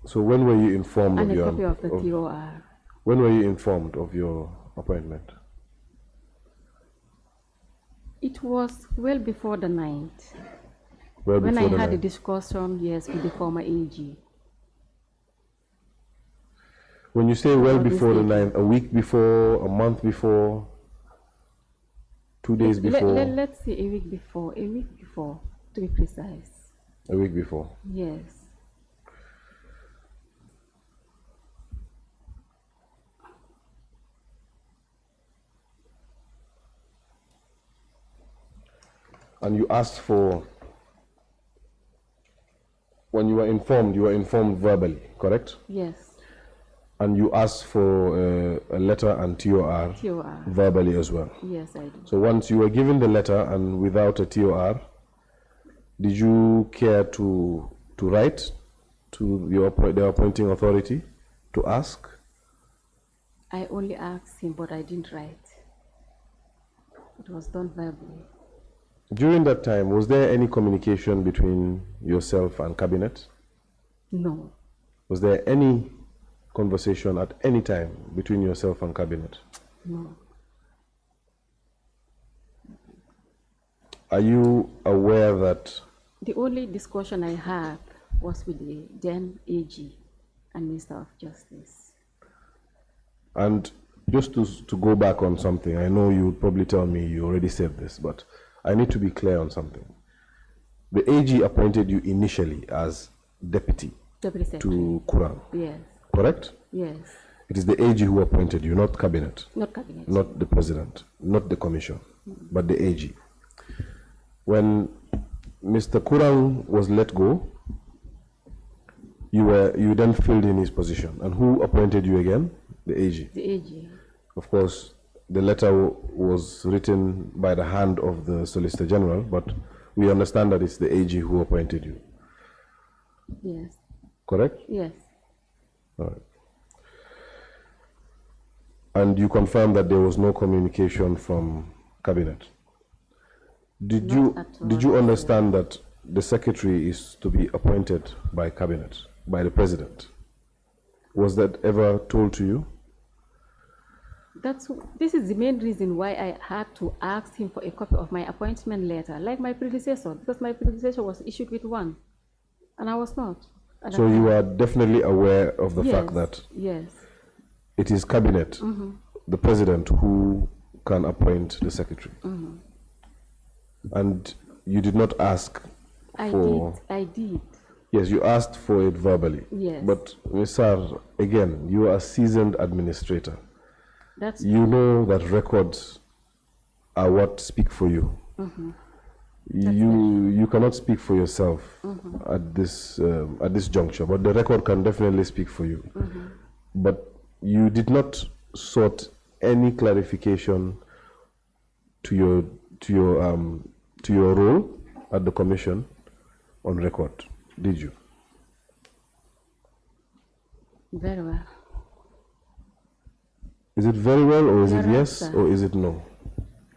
So when were you informed And of a your copy of the TOR. When were you informed of your appointment? It was well before the 9th. Well When I before the had a 9th. discussion, yes, with the former AG. When you say well About this before the date. 9th, a week before, a month before, 2 days before, Let's say a week before, to be precise. a week before. Yes. And you asked for, when you were informed verbally, correct? Yes. And you asked for a letter and TOR TOR. verbally as well. Yes, I do. So once you were given the letter and without a TOR, did you care to write to the appointing authority to ask? I only asked him, but I didn't write. It was done verbally. During that time, was there any communication between yourself and cabinet? No. Was there any conversation at any time between yourself and cabinet? No. Are you aware that The only discussion I had was with the then AG and Minister of Justice. and just to go back on something, I know you would probably tell me you already said this, but I need to be clear on something. The AG appointed you initially as deputy Secretary. to Quran, Yes. correct? Yes. It is the AG who appointed you, not cabinet, Not cabinet. not the president, not the commission, but the AG. When Mr. Kurang was let go, you then filled in his position. And who appointed you again? The AG. The AG. Of course, the letter was written by the hand of the Solicitor General, but we understand that it's the AG who appointed you. Yes. Correct? Yes. All right. And you confirm that there was no communication from cabinet. Did you understand that the secretary is to be appointed by cabinet, by the president? Was that ever told to you? This is the main reason why I had to ask him for a copy of my appointment letter, like my predecessor, because my predecessor was issued with one, and I was not. So you are definitely aware of the fact that yes, it is cabinet, the president, who can appoint the secretary. And you did not ask for... I did. Yes, you asked for it verbally. Yes. But Ms. Sarr, again, you are a seasoned administrator. That's You know that records are what speak for you. You cannot speak for yourself at this juncture, but the record can definitely speak for you. But you did not sought any clarification to your role at the commission on record, did you? very well. Is it very well, or is You're it right, yes, sir. or is it no?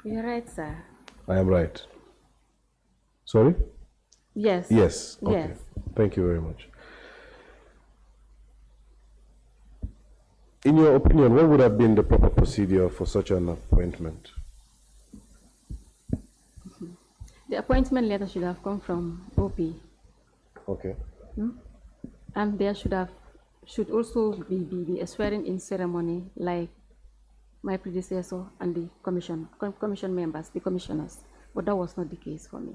You're right, sir. I am right. Sorry? Yes. Yes. Okay. Yes. Thank you very much. In your opinion, what would have been the proper procedure for such an appointment? The appointment letter should have come from OP, Okay. and there should also be a swearing-in ceremony, like my predecessor and the commission members, the commissioners. But that was not the case for me.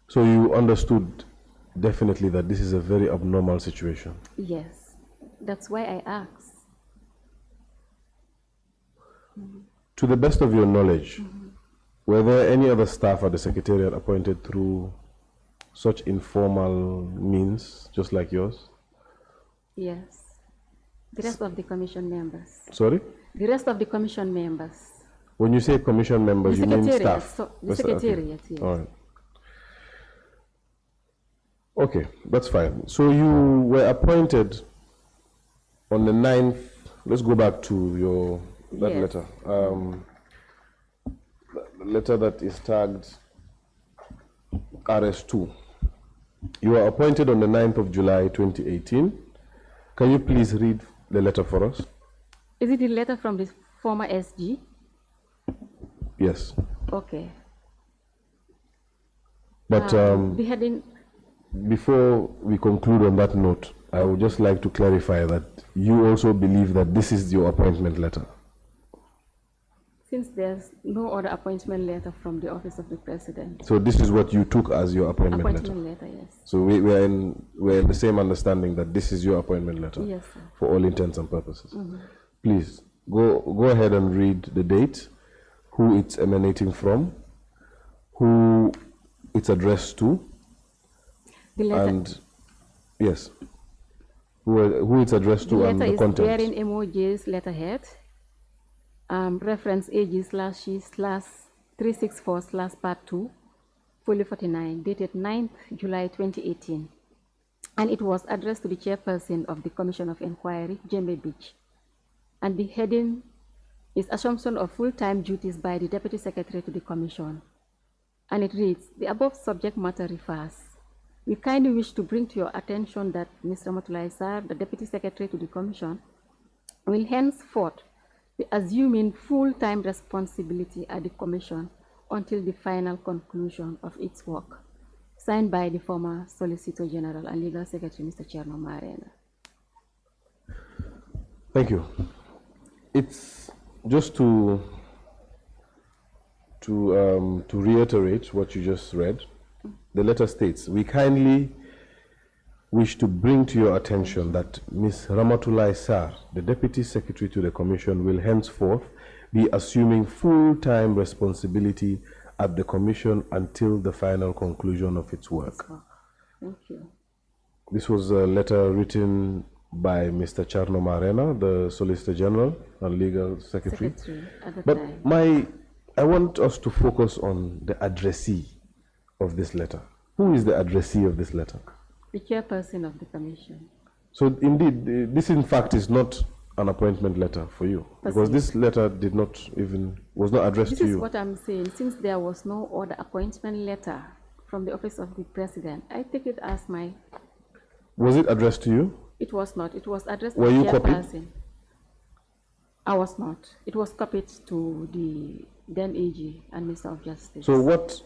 So you understood definitely that this is a very abnormal situation. Yes, that's why I asked. To the best of your knowledge, were there any other staff at the Secretariat appointed through such informal means, just like yours? Yes. The rest of the commission members. Sorry? The rest of the commission members. When you say commission members, The you mean secretariat, staff? so the That's- okay. secretariat, yes. All right. Okay, that's fine. So you were appointed on the 9th. Let's go back to that Yes. letter. The letter that is tagged RS2. You were appointed on the 9th of July 2018. Can you please read the letter for us? Is it the letter from the former SG? Yes. Okay. But The heading, before we conclude on that note, I would just like to clarify that you also believe that this is your appointment letter. since there's no other appointment letter from the office of the president. So this is what you took as your appointment letter. Appointment letter, yes. So we're in the same understanding that this is your appointment letter. Yes, sir. For all intents and purposes. Please go ahead and read the date, who it's emanating from, who it's addressed to, The letter, and yes, who it's addressed the to and letter the is content. bearing emojis letterhead, reference AG/C/364/part2, folio 49, dated 9th July 2018. And it was addressed to the chairperson of the Commission of Inquiry, Janneh Beach, and the heading is Assumption of Full-Time Duties by the Deputy Secretary to the Commission. And it reads, the above subject matter refers. We kindly wish to bring to your attention that Ms. Ramatoulie Sarr, the Deputy Secretary to the Commission, will henceforth be assuming full-time responsibility at the Commission until the final conclusion of its work. Signed by the former Solicitor General and Legal Secretary, Mr. Janneh Marena. Thank you. It's just to reiterate what you just read. The letter states, we kindly wish to bring to your attention that Ms. Ramatoulie Sarr, the Deputy Secretary to the Commission, will henceforth be assuming full-time responsibility at the Commission until the final conclusion of its work. Thank you. This was a letter written by Mr. Janneh Marena, the Solicitor General and Legal Secretary. At the But time. I want us to focus on the addressee of this letter. Who is the addressee of this letter? The chairperson of the Commission. So indeed, this in fact is not an appointment letter for you, because this letter was not addressed to you. This is what I'm saying. Since there was no other appointment letter from the Office of the President, I take it as my... Was it addressed to you? It was not. It was addressed Were to the you copied? chairperson. I was not. It was copied to the then AG and Minister of Justice. So what,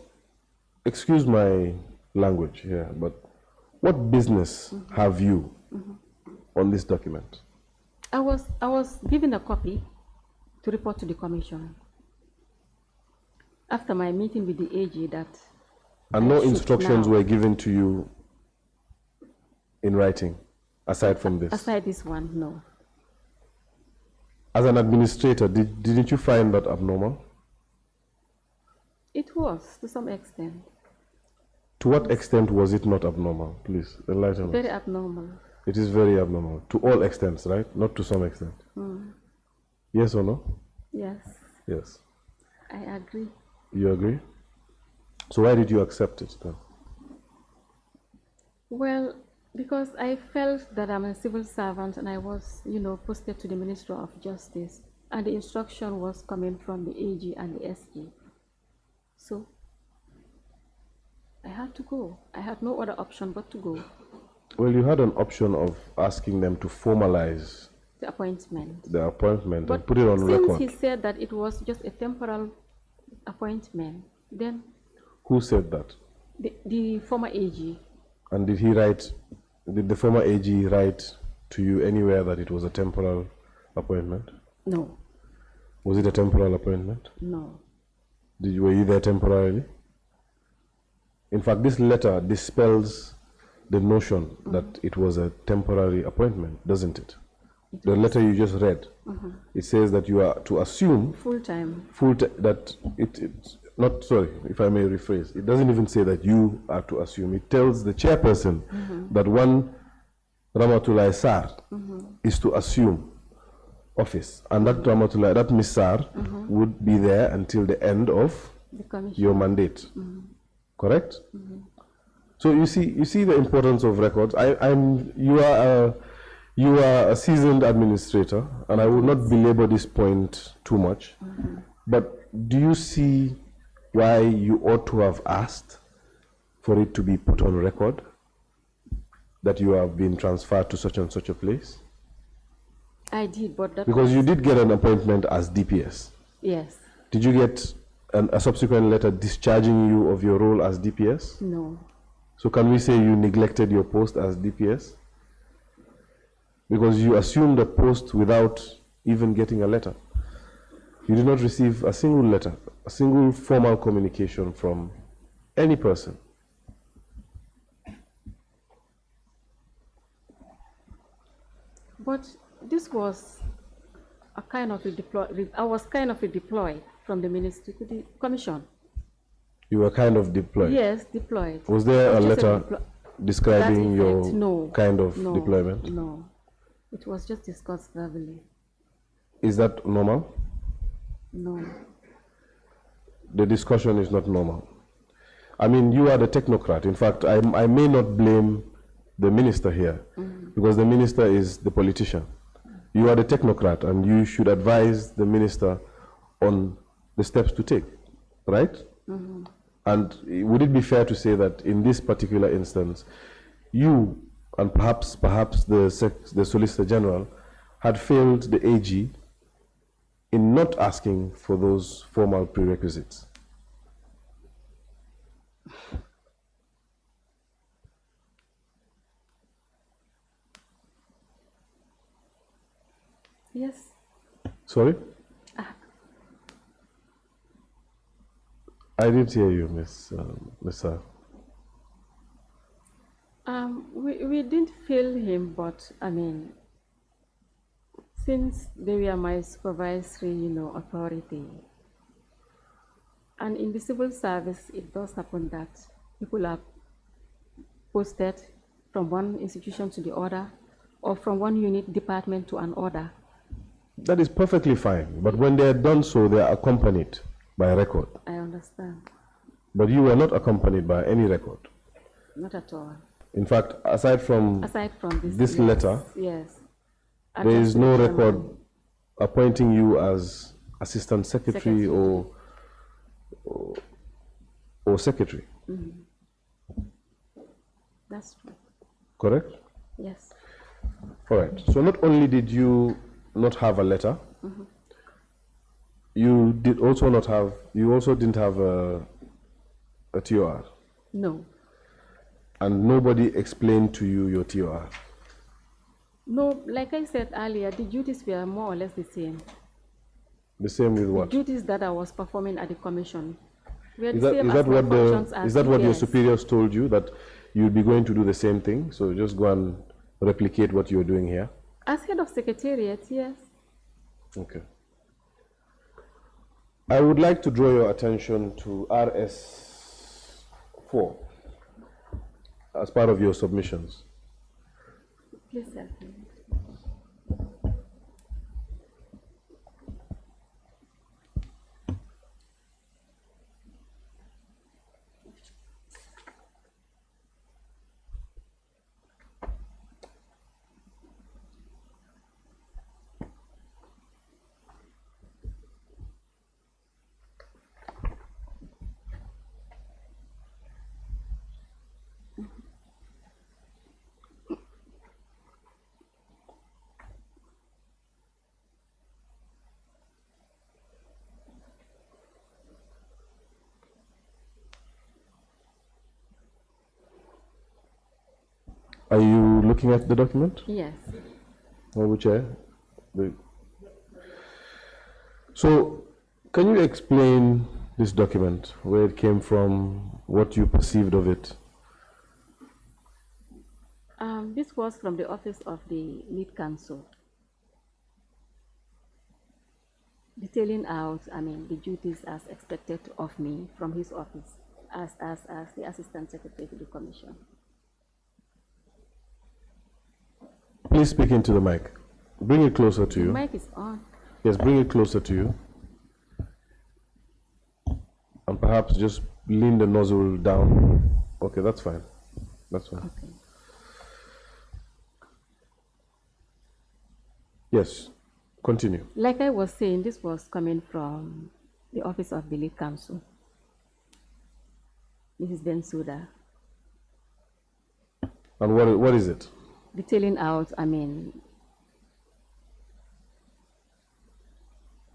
excuse my language here, but what business have you on this document? I was given a copy to report to the Commission after my meeting with the AG that... And no instructions were given to you in writing, aside from this? Aside this one, no. As an administrator, didn't you find that abnormal? It was, to some extent. To what extent was it not abnormal? Please, enlighten us. Very abnormal. It is very abnormal. To all extents, right? Not to some extent. Yes or no? Yes. Yes. I agree. You agree? So why did you accept it then? Well, because I felt that I'm a civil servant and I was, posted to the Ministry of Justice, and the instruction was coming from the AG and the SG. So I had to go. I had no other option but to go. Well, you had an option of asking them to formalize The appointment. the appointment But and put it on record. since he said that it was just a temporal appointment, then Who said that? the former AG. And did the former AG write to you anywhere that it was a temporal appointment? No, Was it a temporal appointment? no. Were you there temporarily? In fact, this letter dispels the notion that it was a temporary appointment, doesn't it? The letter you just read, it says that you are to assume Full-time. that it's not, sorry, if I may rephrase, it doesn't even say that you are to assume. It tells the chairperson that one Ramatoulie Sarr is to assume office, and that Ramatoulie, that Ms. Sarr would be there until the end of The Commission. your mandate. Correct? So you see the importance of records. You are a seasoned administrator, and I will not belabor this point too much. But do you see why you ought to have asked for it to be put on record that you have been transferred to such and such a place? I did, but that Because was, you did get an appointment as DPS. yes, Did you get a subsequent letter discharging you of your role as DPS? no. So can we say you neglected your post as DPS? Because you assumed a post without even getting a letter. You did not receive a single letter, a single formal communication from any person. But this was a kind of I was kind of deployed from the ministry to the commission. You were kind of deployed. Yes, deployed. Was there a Just letter describing that your effect, no, kind of no, deployment? No, it was just discussed verbally. Is that normal? No. The discussion is not normal. I mean, you are the technocrat. In fact, I may not blame the minister here, because the minister is the politician. You are the technocrat and you should advise the minister on the steps to take, right? Mm-hmm. And would it be fair to say that in this particular instance, you and perhaps the Solicitor General had failed the AG in not asking for those formal prerequisites? Yes. Sorry? I didn't hear you, Miss Sarr. We didn't fail him, but I mean, since they were my supervisory, authority, and in the civil service, it does happen that people are posted from one institution to the other, or from one unit department to another. That is perfectly fine, but when they are done so, they are accompanied by a record. I understand. But you were not accompanied by any record. Not at all. In fact, aside from this letter, yes, there is no record appointing you as assistant secretary or secretary. Mm-hmm. That's true. Correct? Yes. All right. So not only did you not have a letter, mm-hmm. you also didn't have a TOR. No. And nobody explained to you your TOR. No, like I said earlier, the duties were more or less the same. The same with what? The duties that I was performing at the commission were Is the that, same is that what as is that what your yes. superiors told you, that you'd be going to do the same thing? So just go and replicate what you're doing here? As head of secretariat, yes. Okay. I would like to draw your attention to RS4 as part of your submissions. Please help me. Are you looking at the document? Yes. Honorable Chair. So, can you explain this document, where it came from, what you perceived of it? This was from the office of the lead counsel, detailing out, the duties as expected of me from his office as the assistant secretary to the commission. Please speak into the mic. Bring it closer to you. The mic is on. Yes, bring it closer to you. And perhaps just lean the nozzle down. Okay, that's fine. That's fine. Okay. Yes, continue. Like I was saying, this was coming from the office of the lead counsel, Mrs. Bensouda. And what is it? Detailing out,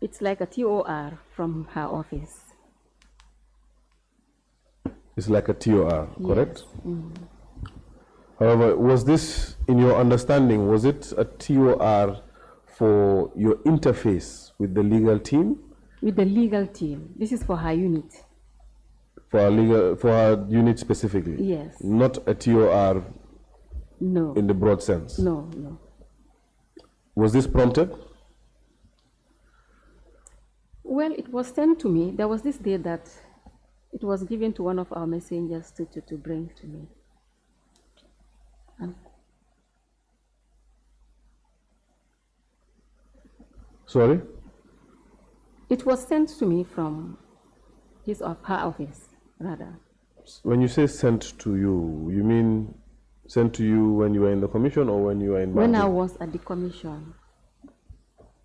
it's like a TOR from her office. It's like a TOR, correct? Yes. Mm-hmm. However, was this, in your understanding, was it a TOR for your interface with the legal team? With the legal team. This is for her unit. For her unit specifically? Yes. Not a TOR no. in the broad sense? No. Was this prompted? Well, it was sent to me. There was this day that it was given to one of our messengers to bring to me. Sorry? It was sent to me from her office, rather. When you say sent to you, you mean sent to you when you were in the commission or when you were in Banjul? When I was at the commission.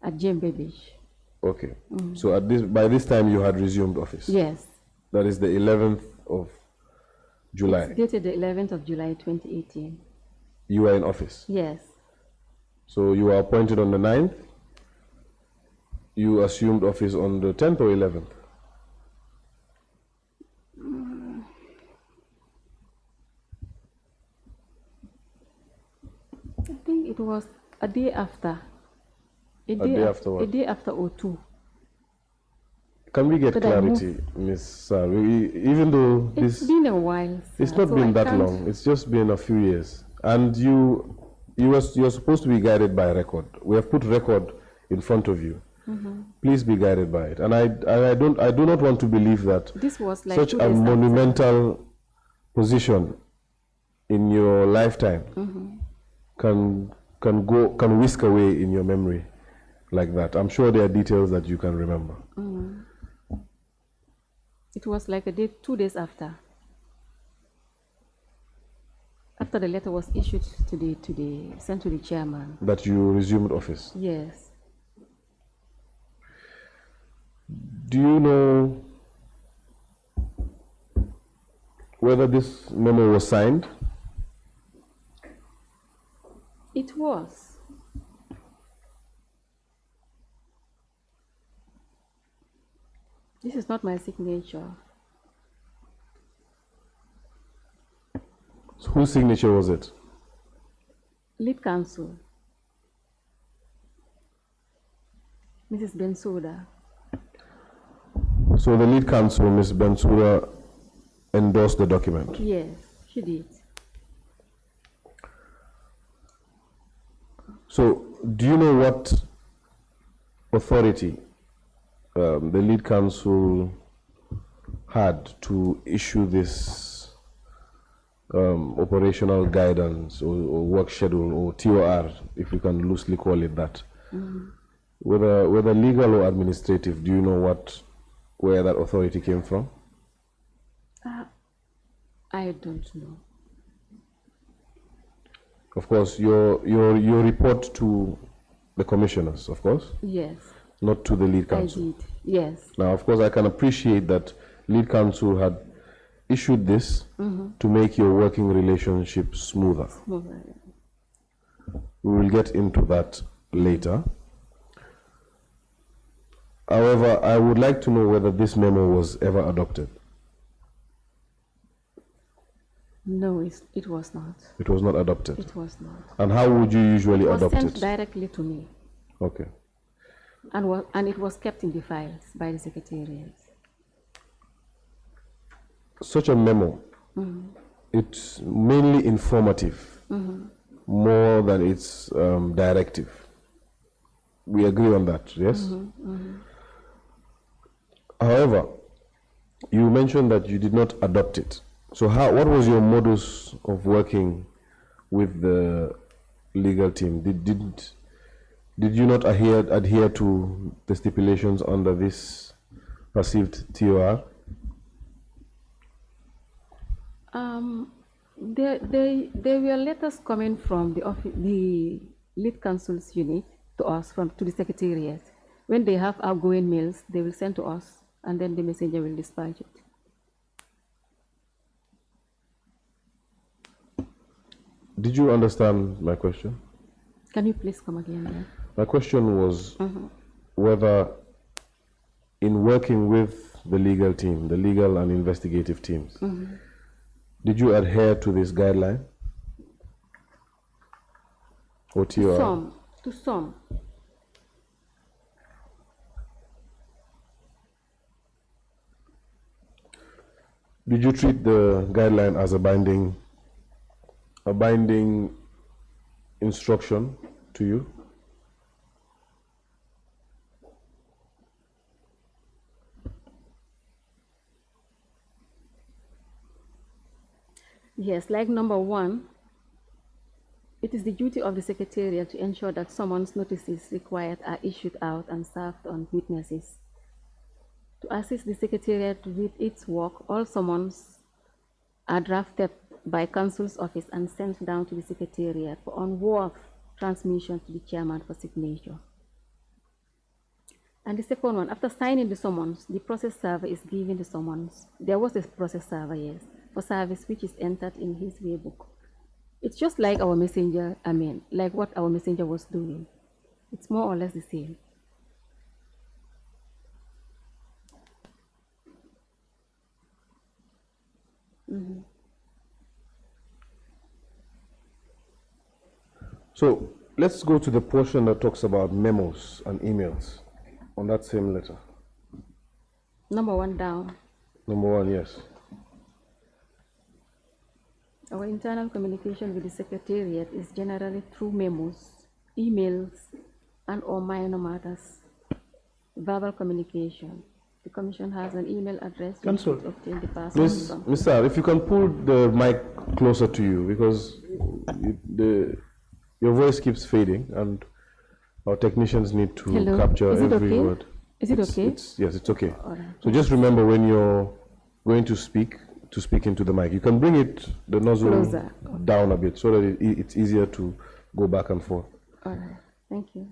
at Jembe Beach. Okay. So by this time you had resumed office? Yes. That is the 11th of July? It's dated the 11th of July 2018. You were in office? Yes. So you were appointed on the 9th? You assumed office on the 10th or 11th? I think it was a day after. A day after what? A day after O2. Can we get But clarity, Ms. Sarr? Even though It's this... been a while, sir, It's not so been I that can't- long. It's just been a few years. And you're supposed to be guided by record. We have put record in front of you. Please be guided by it. And I do not want to believe that This was like such 2 a days after. monumental position in your lifetime can whisk away in your memory like that. I'm sure there are details that you can remember. It was like a day, 2 days after. After the letter was issued sent to the chairman. That you resumed office. Yes. Do you know whether this memo was signed? It was. This is not my signature. So whose signature was it? Lead counsel, Mrs. Bensouda. So the lead counsel, Ms. Bensouda, endorsed the document. Yes, she did. So do you know what authority the lead counsel had to issue this operational guidance or work schedule or TOR, if you can loosely call it that? Whether legal or administrative, do you know where that authority came from? I don't know. Of course, your report to the commissioners, of course, Yes, not to the lead I counsel. did. Yes. Now, of course, I can appreciate that lead counsel had issued this to make your working relationship smoother. We will get into that later. However, I would like to know whether this memo was ever adopted. No, it was not. It was not adopted. It was not. And how would you usually It was adopt sent it? directly to me, Okay. and it was kept in the files by the secretariat. Such a memo, it's mainly informative, more than it's directive. We agree on that, yes? However, you mentioned that you did not adopt it. So what was your modus of working with the legal team? Did you not adhere to the stipulations under this perceived TOR? There were letters coming from the lead counsel's unit to us, to the secretariat. When they have outgoing mails, they will send to us, and then the messenger will dispatch it. Did you understand my question? Can you please come again? Yeah? My question was whether in working with the legal team, the legal and investigative teams, did you adhere to this guideline? Or TOR? To some. Did you treat the guideline as a binding instruction to you? Yes, like number 1, it is the duty of the secretariat to ensure that summons notices required are issued out and served on witnesses. To assist the secretariat with its work, all summons are drafted by counsel's office and sent down to the secretariat for on-wharf transmission to the chairman for signature. And the second one, after signing the summons, the process server is giving the summons. There was a process server, yes, for service which is entered in his waybook. It's just like our messenger, like what our messenger was doing. It's more or less the same. So let's go to the portion that talks about memos and emails on that same letter. Number one down. Number one, yes. Our internal communication with the Secretariat is generally through memos, emails, and/or minor matters. Verbal communication. The Commission has an email address which Counsel. would obtain the person. Mr. If you can pull the mic closer to you, because your voice keeps fading, and our technicians need to Hello? capture Is it every okay? word. Is it okay? Yes, it's okay. All right. So just remember when you're going to speak into the mic. You can bring the nozzle Closer. down a bit so that it's easier to go back and forth. All right. Thank you.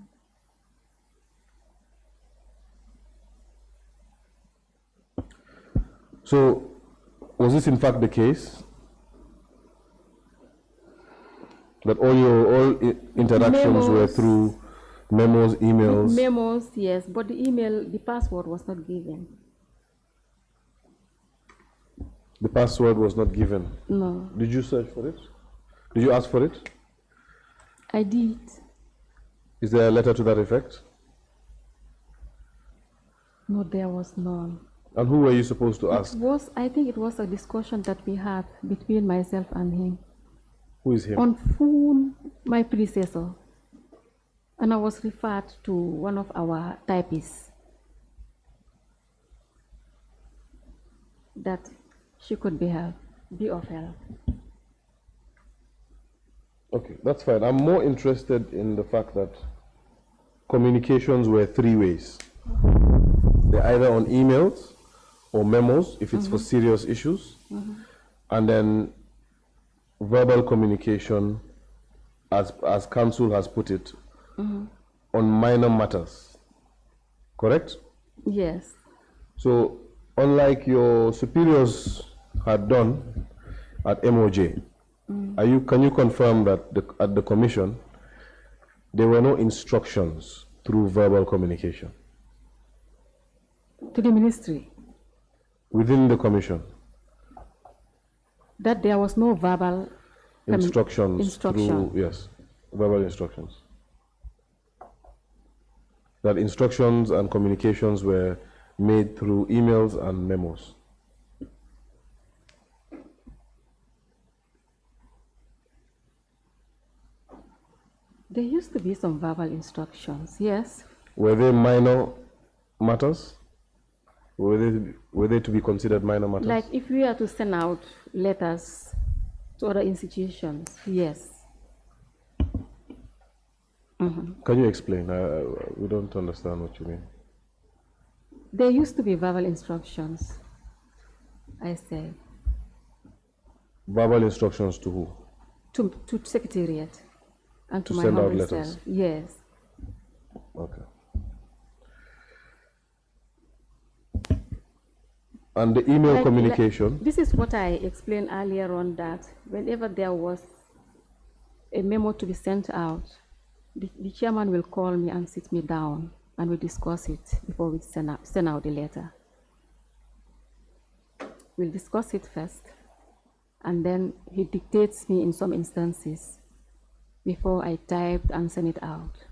So, was this in fact the case? That all interactions were Memos. through memos, emails? Memos, yes, but the email, the password was not given. The password was not given. No, Did you search for it? Did you ask for it? I did. Is there a letter to that effect? No, there was none. And who were you supposed to ask? I think it was a discussion that we had between myself and him. Who is him? On phone, my predecessor. And I was referred to one of our typists that she could be of help. Okay, that's fine. I'm more interested in the fact that communications were three ways. They're either on emails or memos if it's for serious issues, and then verbal communication, as council has put it, on minor matters. Correct? Yes. So, unlike your superiors had done at MOJ, can you confirm that at the commission there were no instructions through verbal communication To the ministry, within the commission? that there was no verbal Instructions instruction. through, yes, verbal instructions. That instructions and communications were made through emails and memos. There used to be some verbal instructions, yes. Were they minor matters? Were they to be considered minor matters? Like if we are to send out letters to other institutions, yes. Can you explain? We don't understand what you mean. There used to be verbal instructions, I say, Verbal instructions to who? to Secretariat and to To my send out humble letters. self. Yes. Okay. And the email communication? This is what I explained earlier on, that whenever there was a memo to be sent out, the chairman will call me and sit me down and we discuss it before we send out the letter. We'll discuss it first, and then he dictates me in some instances before I type and send it out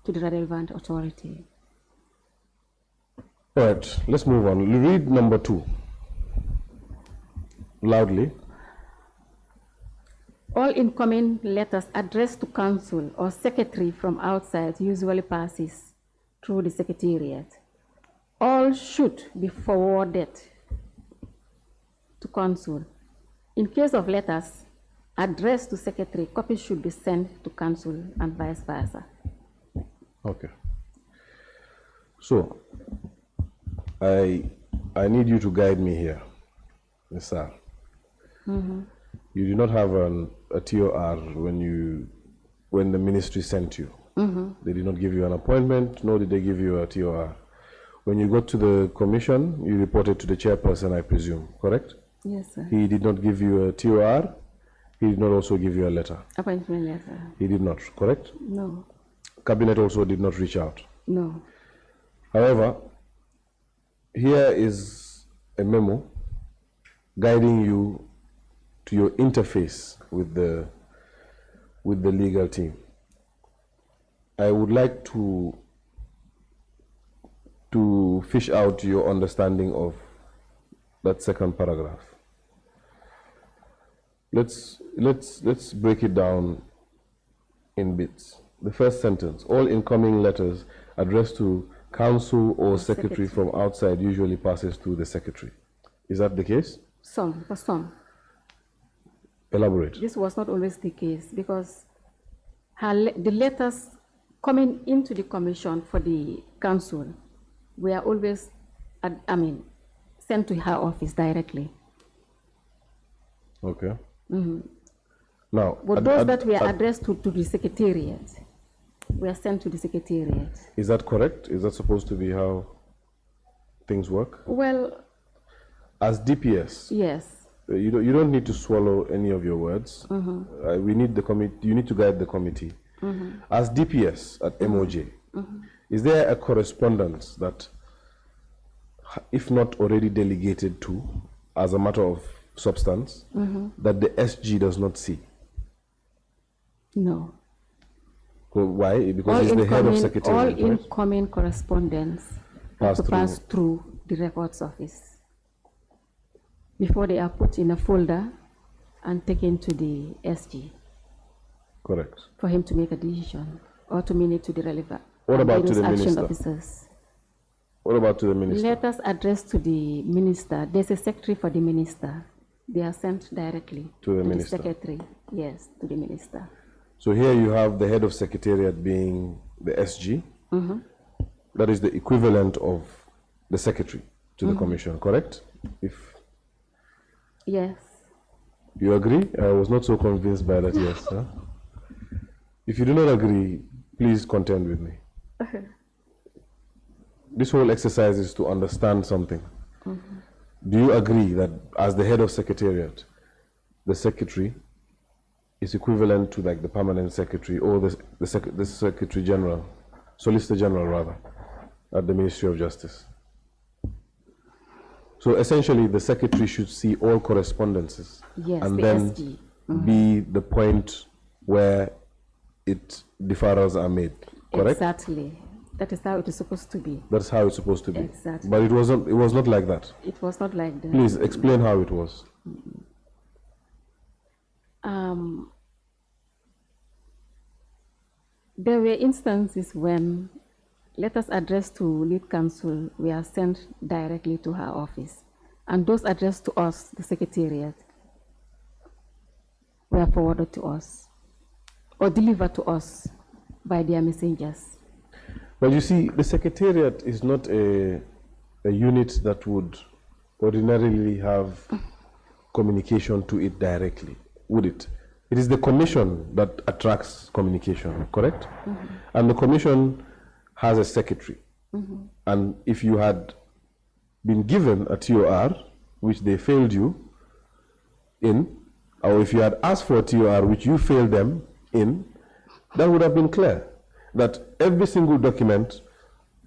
to the relevant authority. All right, let's move on. Read number 2 loudly. All incoming letters addressed to council or secretary from outside usually passes through the Secretariat. All should be forwarded to council. In case of letters addressed to secretary, copies should be sent to council and vice versa. Okay. So, I need you to guide me here, Ms. Sarr. You did not have a TOR when the ministry sent you. They did not give you an appointment, nor did they give you a TOR. When you got to the commission, you reported to the chairperson, I presume, correct? Yes, sir. He did not give you a TOR. He did not also give you a letter. Appointment letter. He did not, correct? No. Cabinet also did not reach out. No. However, here is a memo guiding you to your interface with the legal team. I would like to fish out your understanding of that second paragraph. Let's break it down in bits. The first sentence: all incoming letters addressed to counsel or secretary from outside usually passes to the secretary. Is that the case? For some. Elaborate. This was not always the case because the letters coming into the commission for the council were always, sent to her office directly. Okay. Now, but those that were addressed to the secretariat were sent to the secretariat. Is that correct? Is that supposed to be how things work? Well, as DPS, yes. You don't need to swallow any of your words. We need the committee. You need to guide the committee. As DPS at MOJ, is there a correspondence that, if not already delegated to, as a matter of substance, that the SG does not see? No. Well, why? Because he's the head of secretariat, all incoming correspondence has to pass through the records office before they are put in a folder and taken to the SG. Correct. For him to make a decision or to mean it to the relevant. What about to the minister? Officers. What about to the minister? Letters addressed to the minister. There's a secretary for the minister. They are sent directly to the minister. The secretary. Yes, to the minister. So here you have the head of secretariat being the SG. That is the equivalent of the secretary to the commission, correct? Yes. You agree? I was not so convinced by that, yes. Huh? If you do not agree, please contend with me. This whole exercise is to understand something. Do you agree that as the head of secretariat, the secretary is equivalent to like the permanent secretary or the secretary general, solicitor general rather, at the Ministry of Justice? So essentially the secretary should see all correspondences, yes, and the then SG. be the point where deferrals are made, correct? Exactly. That is how it is supposed to be. That's how it's supposed to be. Exactly. But it was not like that. It was not like that. Please explain how it was. There were instances when letters addressed to lead counsel were sent directly to her office, and those addressed to us, the secretariat, were forwarded to us or delivered to us by their messengers. Well, you see, the secretariat is not a unit that would ordinarily have communication to it directly, would it? It is the commission that attracts communication, correct? And the commission has a secretary. And if you had been given a TOR, which they failed you in, or if you had asked for a TOR, which you failed them in, that would have been clear. That every single document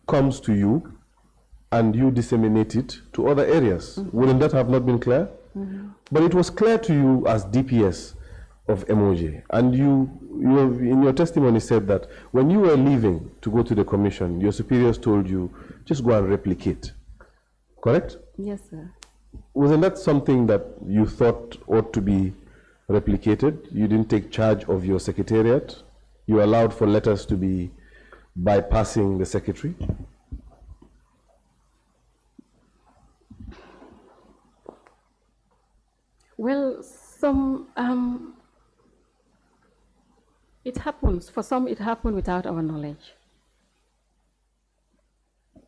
comes to you and you disseminate it to other areas. Wouldn't that have not been clear? But it was clear to you as DPS of MOJ, and you in your testimony said that when you were leaving to go to the commission, your superiors told you, just go and replicate. Correct? Yes, sir. Wasn't that something that you thought ought to be replicated? You didn't take charge of your secretariat? You allowed for letters to be bypassing the secretary? Well, it happens. For some, it happened without our knowledge.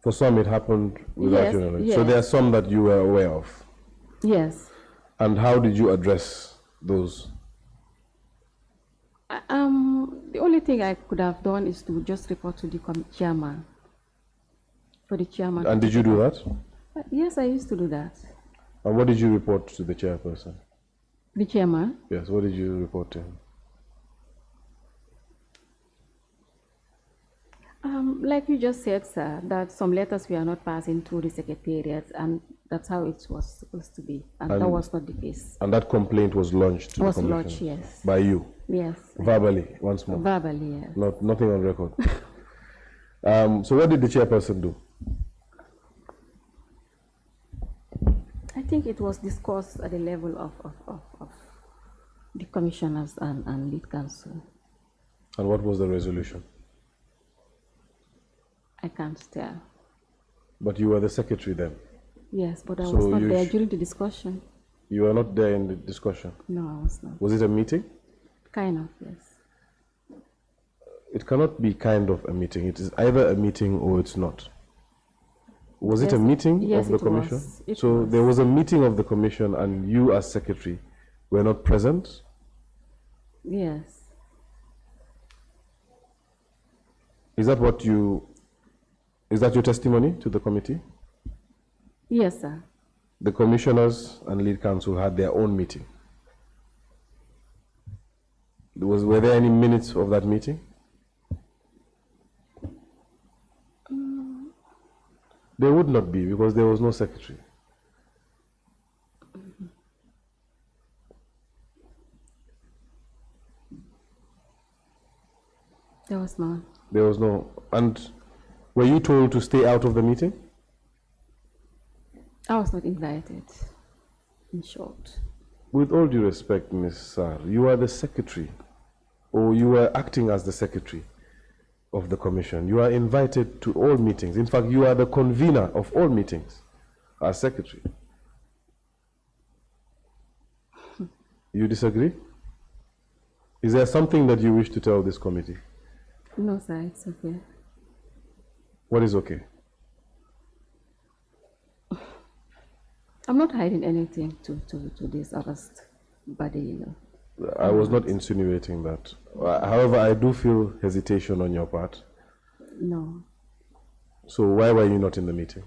For some, it happened without your knowledge. Yes. So there are some that you were aware of. Yes. And how did you address those? The only thing I could have done is to just report to the chairman. for the chairman. And did you do that? Yes, I used to do that. And what did you report to the chairperson? The chairman? Yes, what did you report to him? Like you just said, sir, that some letters were not passing through the secretariat, and that's how it was supposed to be, and that was not the case. And that complaint was launched to the commission? Was lodged, yes. By you? Yes. Verbally, once more? Verbally, yes. Nothing on record? So what did the chairperson do? I think it was discussed at the level of the commissioners and lead council. And what was the resolution? I can't tell. But you were the secretary then? Yes, but I was not there during the discussion. You were not there in the discussion? No, I was not. Was it a meeting? Kind of, yes. It cannot be kind of a meeting. It is either a meeting or it's not. Was it a meeting of the commission? So there was a meeting of the commission and you as secretary were not present? Yes. Is that your testimony to the committee? Yes, sir. The commissioners and lead council had their own meeting. Were there any minutes of that meeting? There would not be, because there was no secretary. There was none. There was no. And were you told to stay out of the meeting? I was not invited, in short. With all due respect, Ms. Sarr, you are the secretary, or you were acting as the secretary of the commission. You are invited to all meetings. In fact, you are the convener of all meetings as secretary. You disagree? Is there something that you wish to tell this committee? No, sir, it's okay. What is okay? I'm not hiding anything to this august body, you know. I was not insinuating that. However, I do feel hesitation on your part. No. So why were you not in the meeting?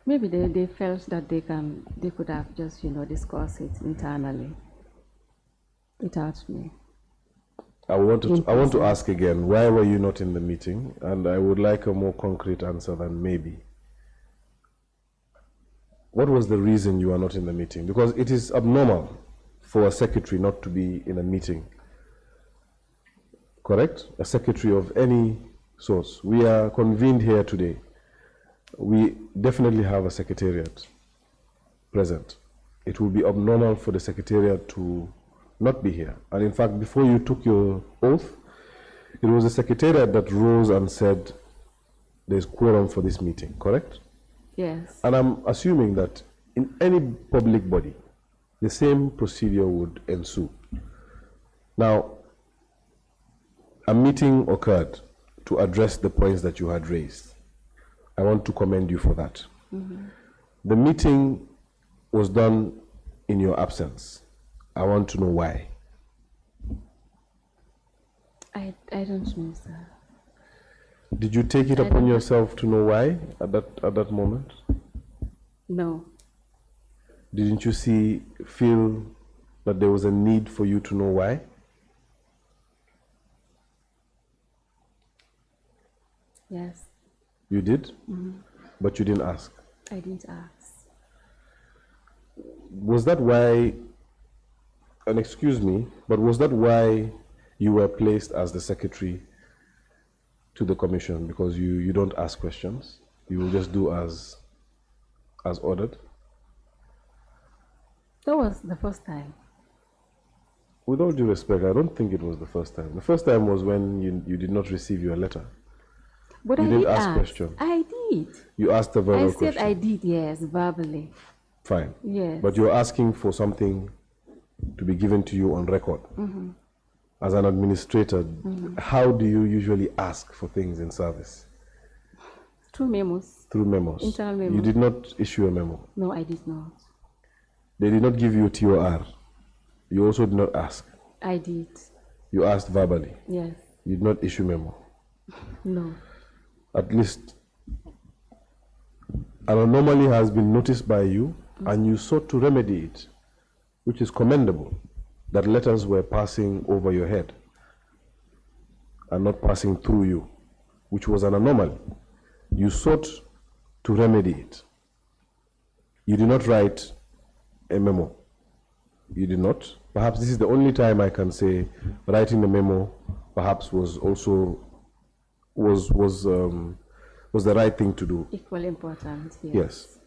Maybe they felt that they could have just, you know, discussed it internally without me. I want to ask again, why were you not in the meeting? And I would like a more concrete answer than maybe. What was the reason you are not in the meeting? Because it is abnormal for a secretary not to be in a meeting. Correct? A secretary of any source. We are convened here today. We definitely have a secretariat present. It will be abnormal for the secretariat to not be here. And in fact, before you took your oath, it was the secretariat that rose and said there's quorum for this meeting, correct? Yes. And I'm assuming that in any public body, the same procedure would ensue. Now, a meeting occurred to address the points that you had raised. I want to commend you for that. Mm-hmm. The meeting was done in your absence. I want to know why. I don't know, sir. Did you take it upon yourself to know why at that moment? No. Didn't you feel that there was a need for you to know why? Yes. You did? Mm-hmm. But you didn't ask? I didn't ask. Was that why, and excuse me, but was that why you were placed as the secretary to the commission? Because you don't ask questions? You will just do as ordered? That was the first time. With all due respect, I don't think it was the first time. The first time was when you did not receive your letter. But you I didn't did ask questions. I did. You asked a verbal question. I said I did, yes, verbally. Fine. Yes. But you're asking for something to be given to you on record. Mm-hmm. As an administrator, mm-hmm. How do you usually ask for things in service? Through memos. Through memos. Internal memos. You did not issue a memo? No, I did not. They did not give you a TOR? You also did not ask? I did. You asked verbally? Yes. You did not issue memo? No. At least an anomaly has been noticed by you, and you sought to remedy it, which is commendable, that letters were passing over your head and not passing through you, which was an anomaly. You sought to remedy it. You did not write a memo. You did not. Perhaps this is the only time I can say writing a memo perhaps was also was the right thing to do. Equally important, yes. Yes.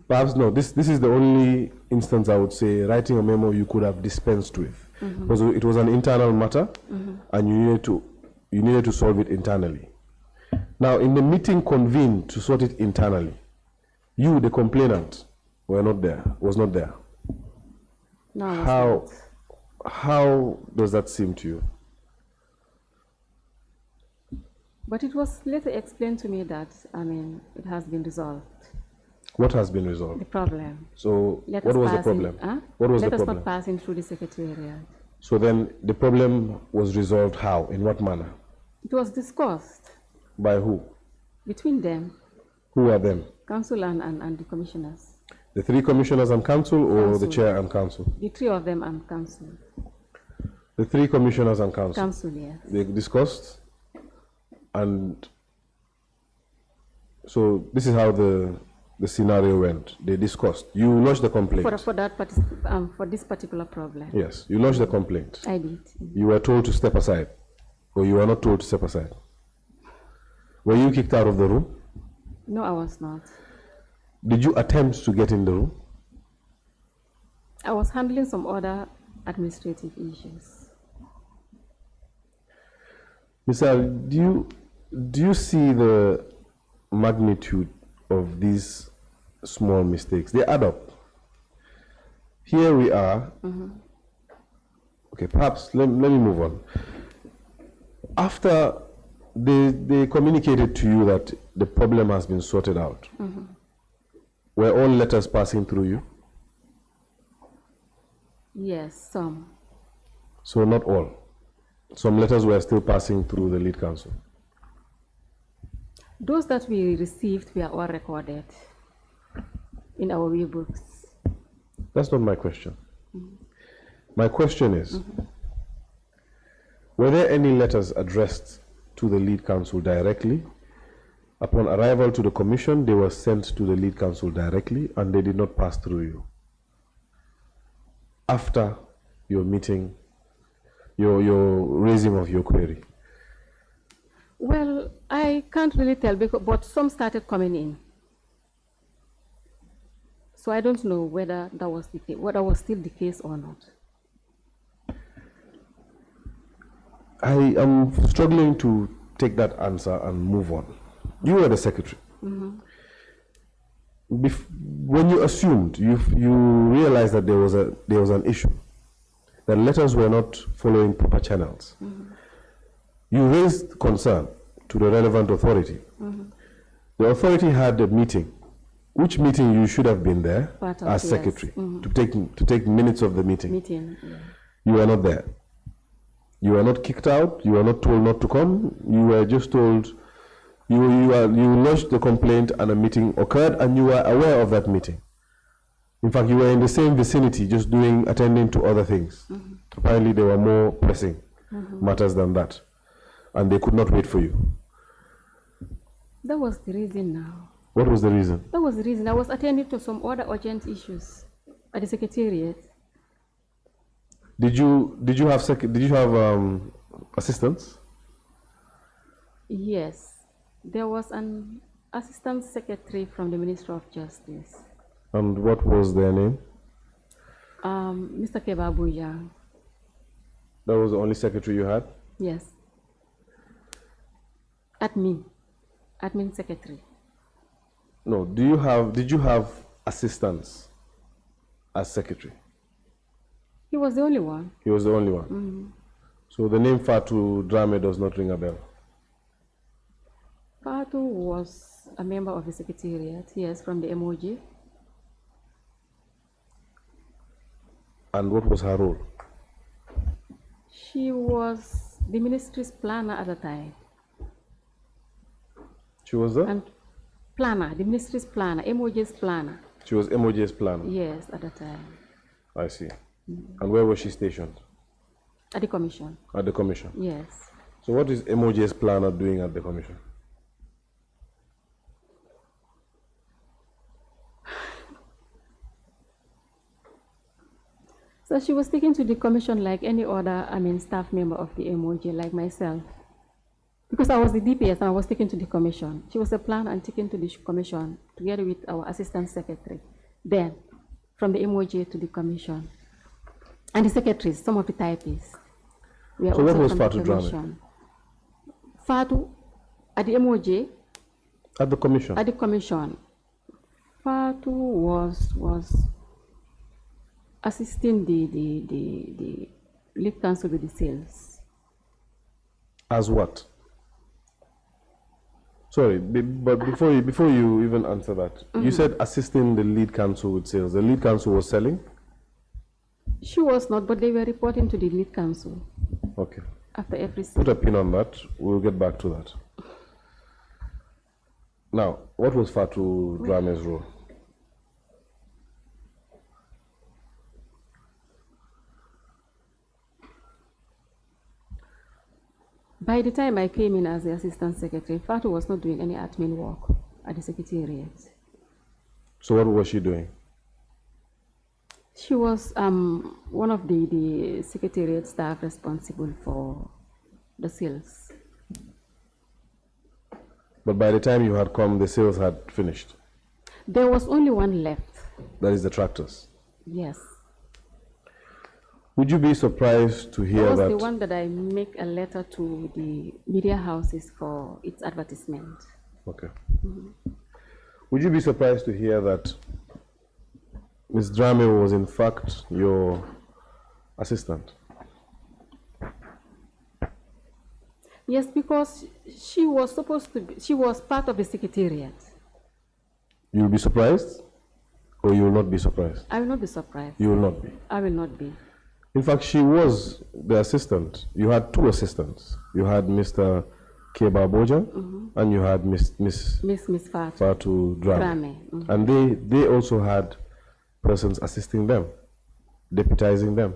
Perhaps no, this is the only instance I would say writing a memo you could have dispensed with. Because it was an internal matter, and you needed to solve it internally. Now, in the meeting convened to sort it internally, you, the complainant, was not there. No, I was not. How does that seem to you? But it was later explained to me that, it has been resolved. What has been resolved? The problem. So, what was the problem? What was the problem? Let us not pass in through the secretariat. So then, the problem was resolved how? In what manner? It was discussed. By who? Between them. Who are them? Council and the commissioners. The 3 commissioners and council, or Council. the chair and council? The 3 of them and council. The 3 commissioners and council? Council, yes. They discussed, and so this is how the scenario went. They discussed. You lodged the complaint. For this particular problem. Yes, you lodged the complaint. I did. You were told to step aside, or you were not told to step aside. Were you kicked out of the room? No, I was not. Did you attempt to get in the room? I was handling some other administrative issues. Mr. Do you see the magnitude of these small mistakes? They add up. Here we are. Okay, perhaps let me move on. After they communicated to you that the problem has been sorted out, were all letters passing through you? Yes, some. So not all. Some letters were still passing through the lead counsel. Those that we received were all recorded in our books. That's not my question. My question is, were there any letters addressed to the lead counsel directly? Upon arrival to the commission, they were sent to the lead counsel directly, and they did not pass through you. After your meeting, your raising of your query. Well, I can't really tell, but some started coming in. So I don't know whether that was still the case or not. I am struggling to take that answer and move on. You were the secretary. When you assumed, you realized that there was an issue, that letters were not following proper channels. You raised concern to the relevant authority. The authority had a meeting. Which meeting you should have been there as secretary to take minutes of the meeting. You were not there. You were not kicked out. You were not told not to come. You were just told you lodged the complaint and a meeting occurred, and you were aware of that meeting. In fact, you were in the same vicinity, just attending to other things. Apparently, there were more pressing matters than that, and they could not wait for you. That was the reason now. What was the reason? That was the reason. I was attending to some other urgent issues at the secretariat. Did you have assistants? Yes. There was an assistant secretary from the Ministry of Justice. And what was their name? Mr. Kebabuya. That was the only secretary you had? Yes. Admin secretary. No, did you have assistants as secretary? He was the only one. He was the only one. So the name Fatu Drame does not ring a bell? Fatu was a member of the secretariat, yes, from the MOJ. And what was her role? She was the ministry's planner at the time. She was the? And planner, the ministry's planner, MOJ's planner. She was MOJ's planner? Yes, at the time. I see. And where was she stationed? At the commission. At the commission? Yes. So what is MOJ's planner doing at the commission? So she was taken to the commission like any other, staff member of the MOJ, like myself. Because I was the DPS and I was taken to the commission. She was a planner and taken to the commission together with our assistant secretary. Then, from the MOJ to the commission. And the secretaries, some of the typists. So what was Fatu Janneh? Fatu, at the MOJ. At the commission? At the commission. Fatu was assisting the lead counsel with the sales. As what? Sorry, but before you even answer that, you said assisting the lead counsel with sales. The lead counsel was selling? She was not, but they were reporting to the lead counsel. Okay. After every sale. Put a pin on that. We'll get back to that. Now, what was Fatu Janneh's role? By the time I came in as the assistant secretary, Fatu was not doing any admin work at the secretariat. So what was she doing? She was one of the secretariat staff responsible for the sales. But by the time you had come, the sales had finished? There was only one left. That is the tractors? Yes. Would you be surprised to hear that was that? the one that I make a letter to the media houses for its advertisement. Okay. Would you be surprised to hear that Ms. Janneh was in fact your assistant? Yes, because she was supposed to be, she was part of the secretariat. You'll be surprised or you will not be surprised? I will not be surprised. You will not be? I will not be. In fact, she was the assistant. You had two assistants. You had Mr. Keba Boja and you had Miss Fatu Janneh. And they also had persons assisting them, deputizing them.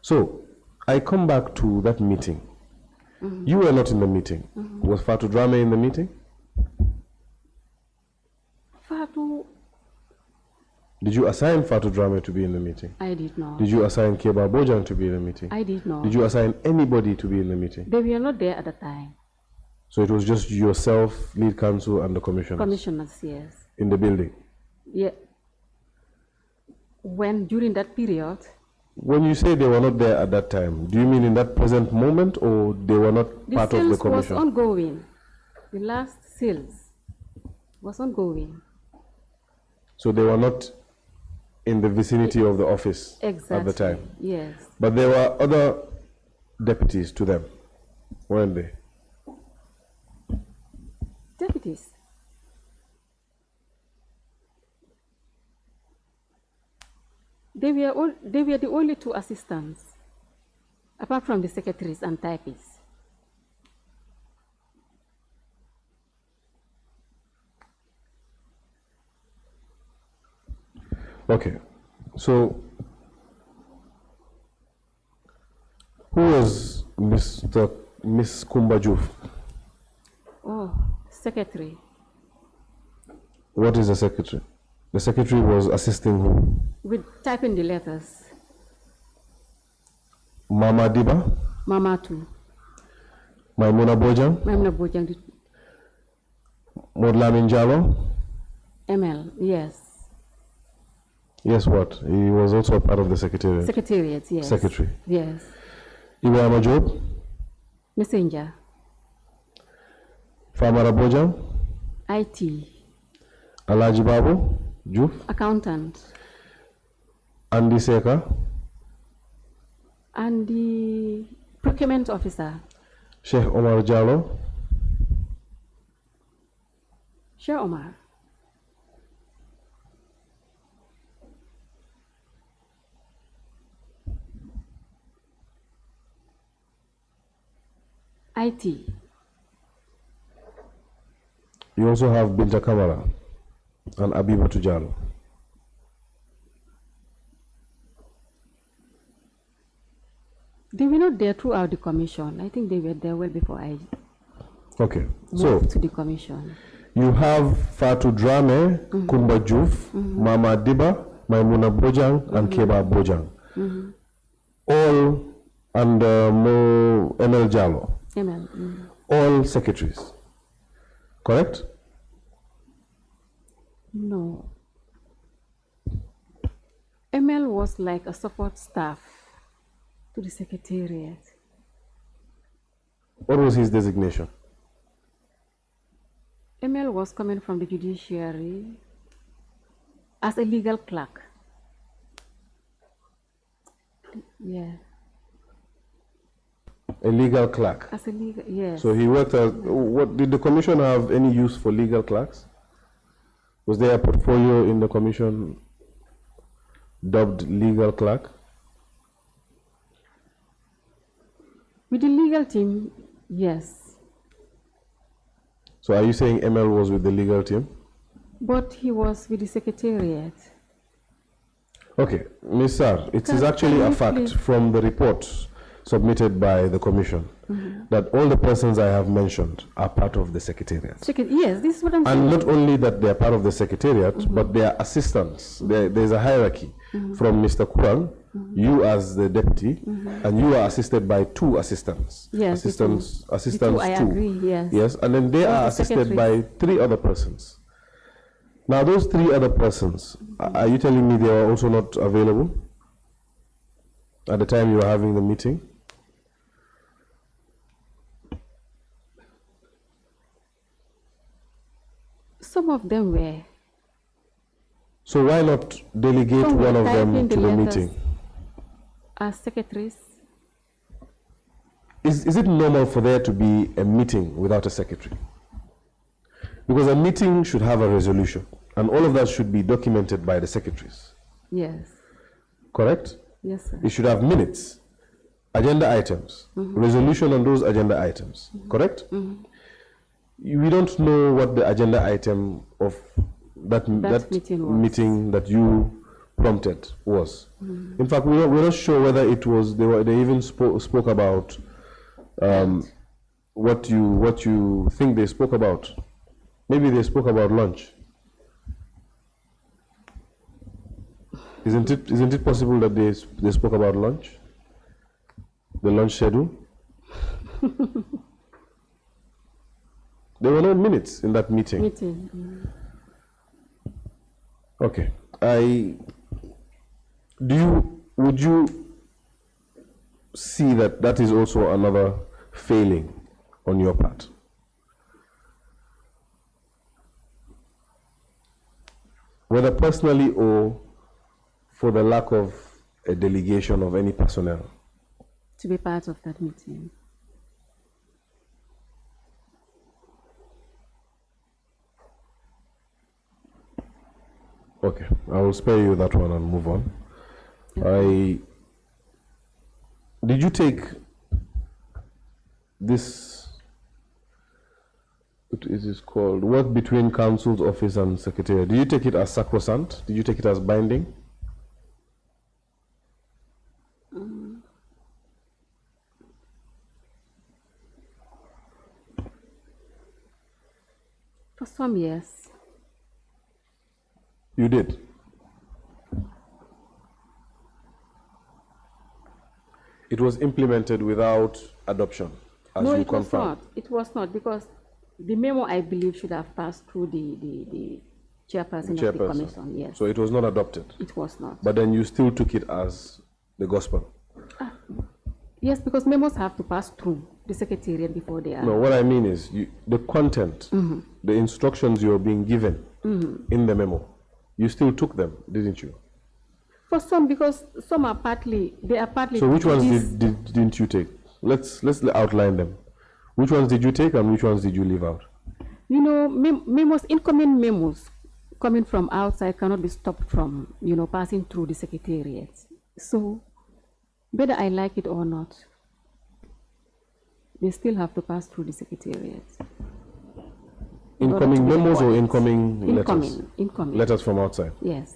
So I come back to that meeting. You were not in the meeting. Was Fatu Janneh in the meeting? Fatu. Did you assign Fatu Janneh to be in the meeting? I did not. Did you assign Keba Bojan to be in the meeting? I did not. Did you assign anybody to be in the meeting? They were not there at the time. So it was just yourself, lead counsel, and the commissioners? Commissioners, yes. In the building? Yeah. During that period? When you say they were not there at that time, do you mean in that present moment or they were not part of the commission? The sales was ongoing. The last sales was ongoing. So they were not in the vicinity of the office at the time? Yes. But there were other deputies to them, weren't they? Deputies? They were the only two assistants, apart from the secretaries and typists. Okay, so who was Miss Kumba Juf? Oh, secretary. What is a secretary? The secretary was assisting who? With typing the letters. Mama Diba? Ramatoulie. Maimuna Bojang? Maimuna Bojang. Modlamin Jalo? ML, yes. Yes, what? He was also a part of the secretariat? Secretariat, yes. Secretary? Yes. Ibrahima Job? Messenger. Famara Bojang? IT. Alaji Babu? Juf? Accountant. Andy Seka? And the procurement officer. Sheikh Omar Jalo? Sheikh Omar. IT. You also have Binta Kamara and Abiba Tujalo. They were not there throughout the commission. I think they were there well before I Okay, moved to the commission. You have Fatou Drame, Kumba Juf, Mama Diba, Maimuna Bojang, and Keba Bojang. All under ML Jalo. ML. All secretaries. Correct? No. ML was like a support staff to the secretariat. What was his designation? ML was coming from the judiciary as a legal clerk. Yeah. A legal clerk. As a legal, yes. So he worked as, what, did the commission have any use for legal clerks? Was there a portfolio in the commission dubbed legal clerk? With the legal team, yes. So are you saying ML was with the legal team? But he was with the secretariat. Okay, Ms. Sarr, it is actually a fact from the report submitted by the commission that all the persons I have mentioned are part of the secretariat. Yes, this is what I'm saying. And not only that they are part of the secretariat, but they are assistants. There's a hierarchy from Mr. Kurang, you as the deputy, and you are assisted by 2 assistants. Yes, assistants the two, I two. agree, yes. Yes, and then they are assisted by 3 other persons. Now those 3 other persons, are you telling me they were also not available at the time you were having the meeting? Some of them were. So why not delegate one of them to the meeting? As secretaries. Is it normal for there to be a meeting without a secretary? Because a meeting should have a resolution, and all of that should be documented by the secretaries. Yes. Correct? Yes, sir. It should have minutes, agenda items, resolution on those agenda items. Correct? We don't know what the agenda item of that meeting that you prompted was. In fact, we're not sure whether it was they even spoke about what you think they spoke about. Maybe they spoke about lunch. Isn't it possible that they spoke about lunch? The lunch schedule? There were no minutes in that meeting. Okay. Would you see that is also another failing on your part? Whether personally or for the lack of a delegation of any personnel? To be part of that meeting. Okay, I will spare you that one and move on. Okay. Did you take this, it is called work between council's office and secretariat? Did you take it as sacrosanct? Did you take it as binding? For some years. You did? It was implemented without adoption, as no, you it was confirmed. not. It was not, because the memo, I believe, should have passed through the chairperson of the commission. Yes. So it was not adopted? It was not. But then you still took it as the gospel? Yes, because memos have to pass through the secretariat before they are. No, what I mean is the content, the instructions you're being given in the memo, you still took them, didn't you? For some, because some are partly, they are partly. So which ones didn't you take? Let's outline them. Which ones did you take and which ones did you leave out? You know, memos, incoming memos coming from outside cannot be stopped from, passing through the secretariat. So, whether I like it or not, they still have to pass through the secretariat. Incoming memos or incoming letters? Incoming. Letters from outside? Yes.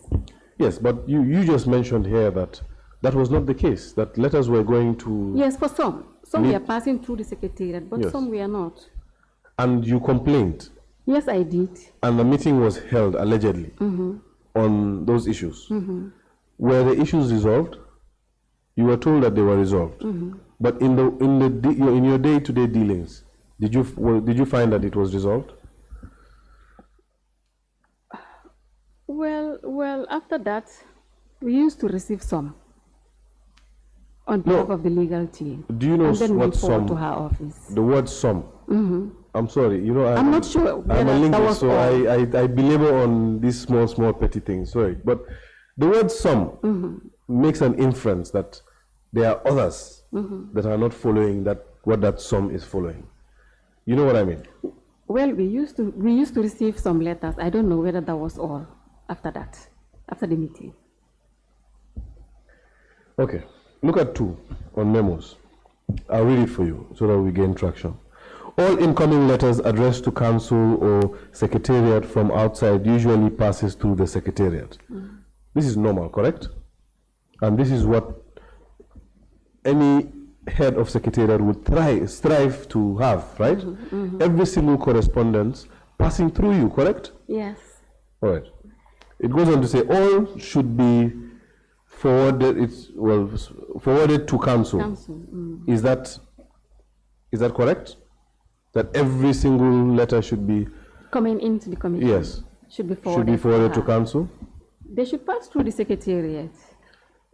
Yes, but you just mentioned here that that was not the case, that letters were going to... Yes, for some. Some were passing through the secretariat, but Yes. some were not. And you complained? Yes, I did. And the meeting was held, allegedly, on those issues. Were the issues resolved? You were told that they were resolved. But in your day-to-day dealings, did you find that it was resolved? Well, after that, we used to receive some on behalf of the legal team. Do you know and then what we forward some? to her office. The word "some." I'm sorry. I'm not sure I'm a whether that linguist, was so all. I belabor on these small petty things. Sorry, but the word "some" makes an inference that there are others that are not following what that "some" is following. You know what I mean? Well, we used to receive some letters. I don't know whether that was all after that, after the meeting. Okay. Look at 2 on memos. I'll read it for you so that we gain traction. All incoming letters addressed to council or secretariat from outside usually passes through the secretariat. This is normal, correct? And this is what any head of secretariat would strive to have, right? Every single correspondence passing through you, correct? Yes. All right. It goes on to say all should be forwarded to council. Is that correct? That every single letter should be coming into the committee? Yes. Should be forwarded, to council? They should pass through the secretariat.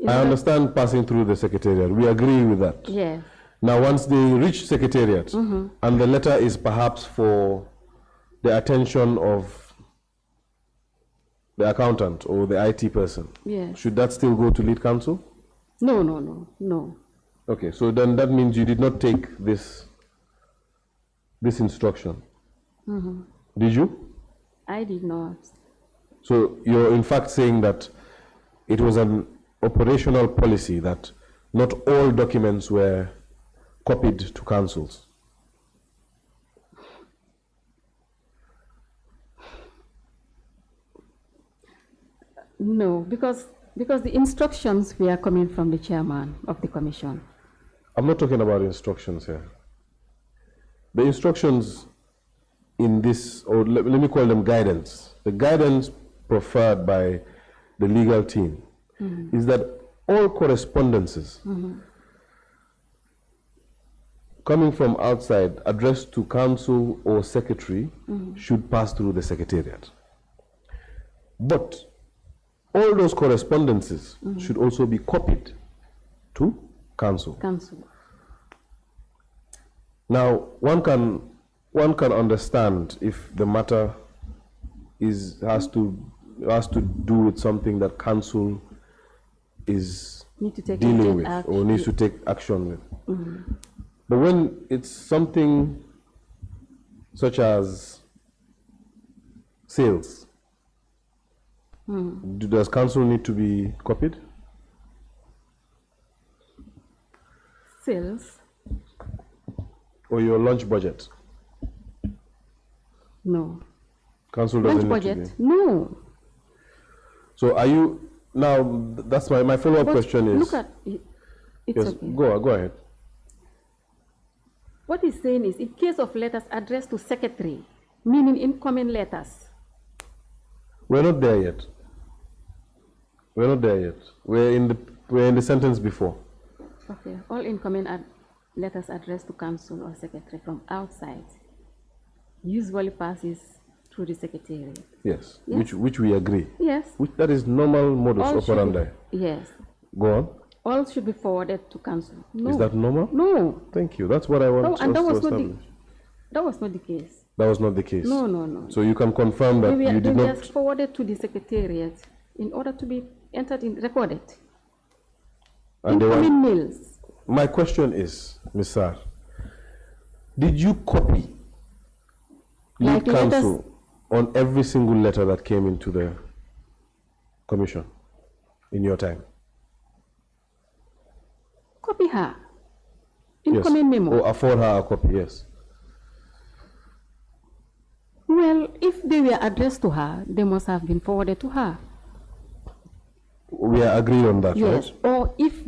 I understand passing through the secretariat. We agree with that. Yes. Now, once they reach secretariat and the letter is perhaps for the attention of the accountant or the IT person, Yes. should that still go to lead counsel? No. Okay, so then that means you did not take this instruction. Did you? I did not. So you're in fact saying that it was an operational policy that not all documents were copied to councils. No, because the instructions were coming from the chairman of the commission. I'm not talking about instructions here. The instructions in this, or let me call them guidance, the guidance preferred by the legal team is that all correspondences coming from outside addressed to council or secretary should pass through the secretariat. But all those correspondences should also be copied to council. Now, one can understand if the matter has to do with something that council is dealing with or needs to take action with. But when it's something such as sales, does council need to be copied? Sales? Or your lunch budget? No. Council doesn't Lunch need budget? to be. No. So are you, now that's my follow-up question is. Look at it. It's yes, okay. go ahead. What he's saying is, in case of letters addressed to secretary, meaning incoming letters. We're not there yet. We're in the sentence before. Okay. All incoming letters addressed to council or secretary from outside usually passes through the secretariat. Yes. Which we agree. Yes. That is normal modus operandi. Yes. Go on. All should be forwarded to council. No. Is that normal? No. Thank you. That's what I want And that us was to not establish. that was not the case. That was not the case. No. So you can confirm that you did they not. were just forwarded to the secretariat in order to be recorded. And they were. Incoming mails. My question is, Ms. Sarr, did you copy lead counsel on every single letter that came into the commission in your time? Copy her. Incoming memo. Or afford her a copy, yes. Well, if they were addressed to her, they must have been forwarded to her. We are agreed on that, Yes, right? or if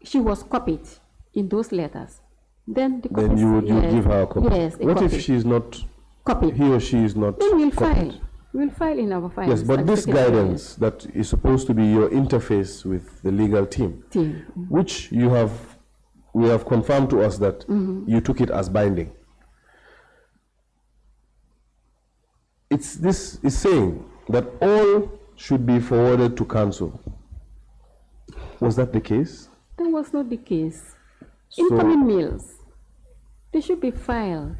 she was copied in those letters, then the Then copies, you would give her a copy. Yes, a what copy. if she is not Copied. he or she is not Then we'll copied? file. We'll file in our files. Yes, but and this take it away. guidance that is supposed to be your interface with the legal team, which we have confirmed to us that you took it as binding. This is saying that all should be forwarded to council. Was that the case? That was not the case. Incoming mails, they should be filed.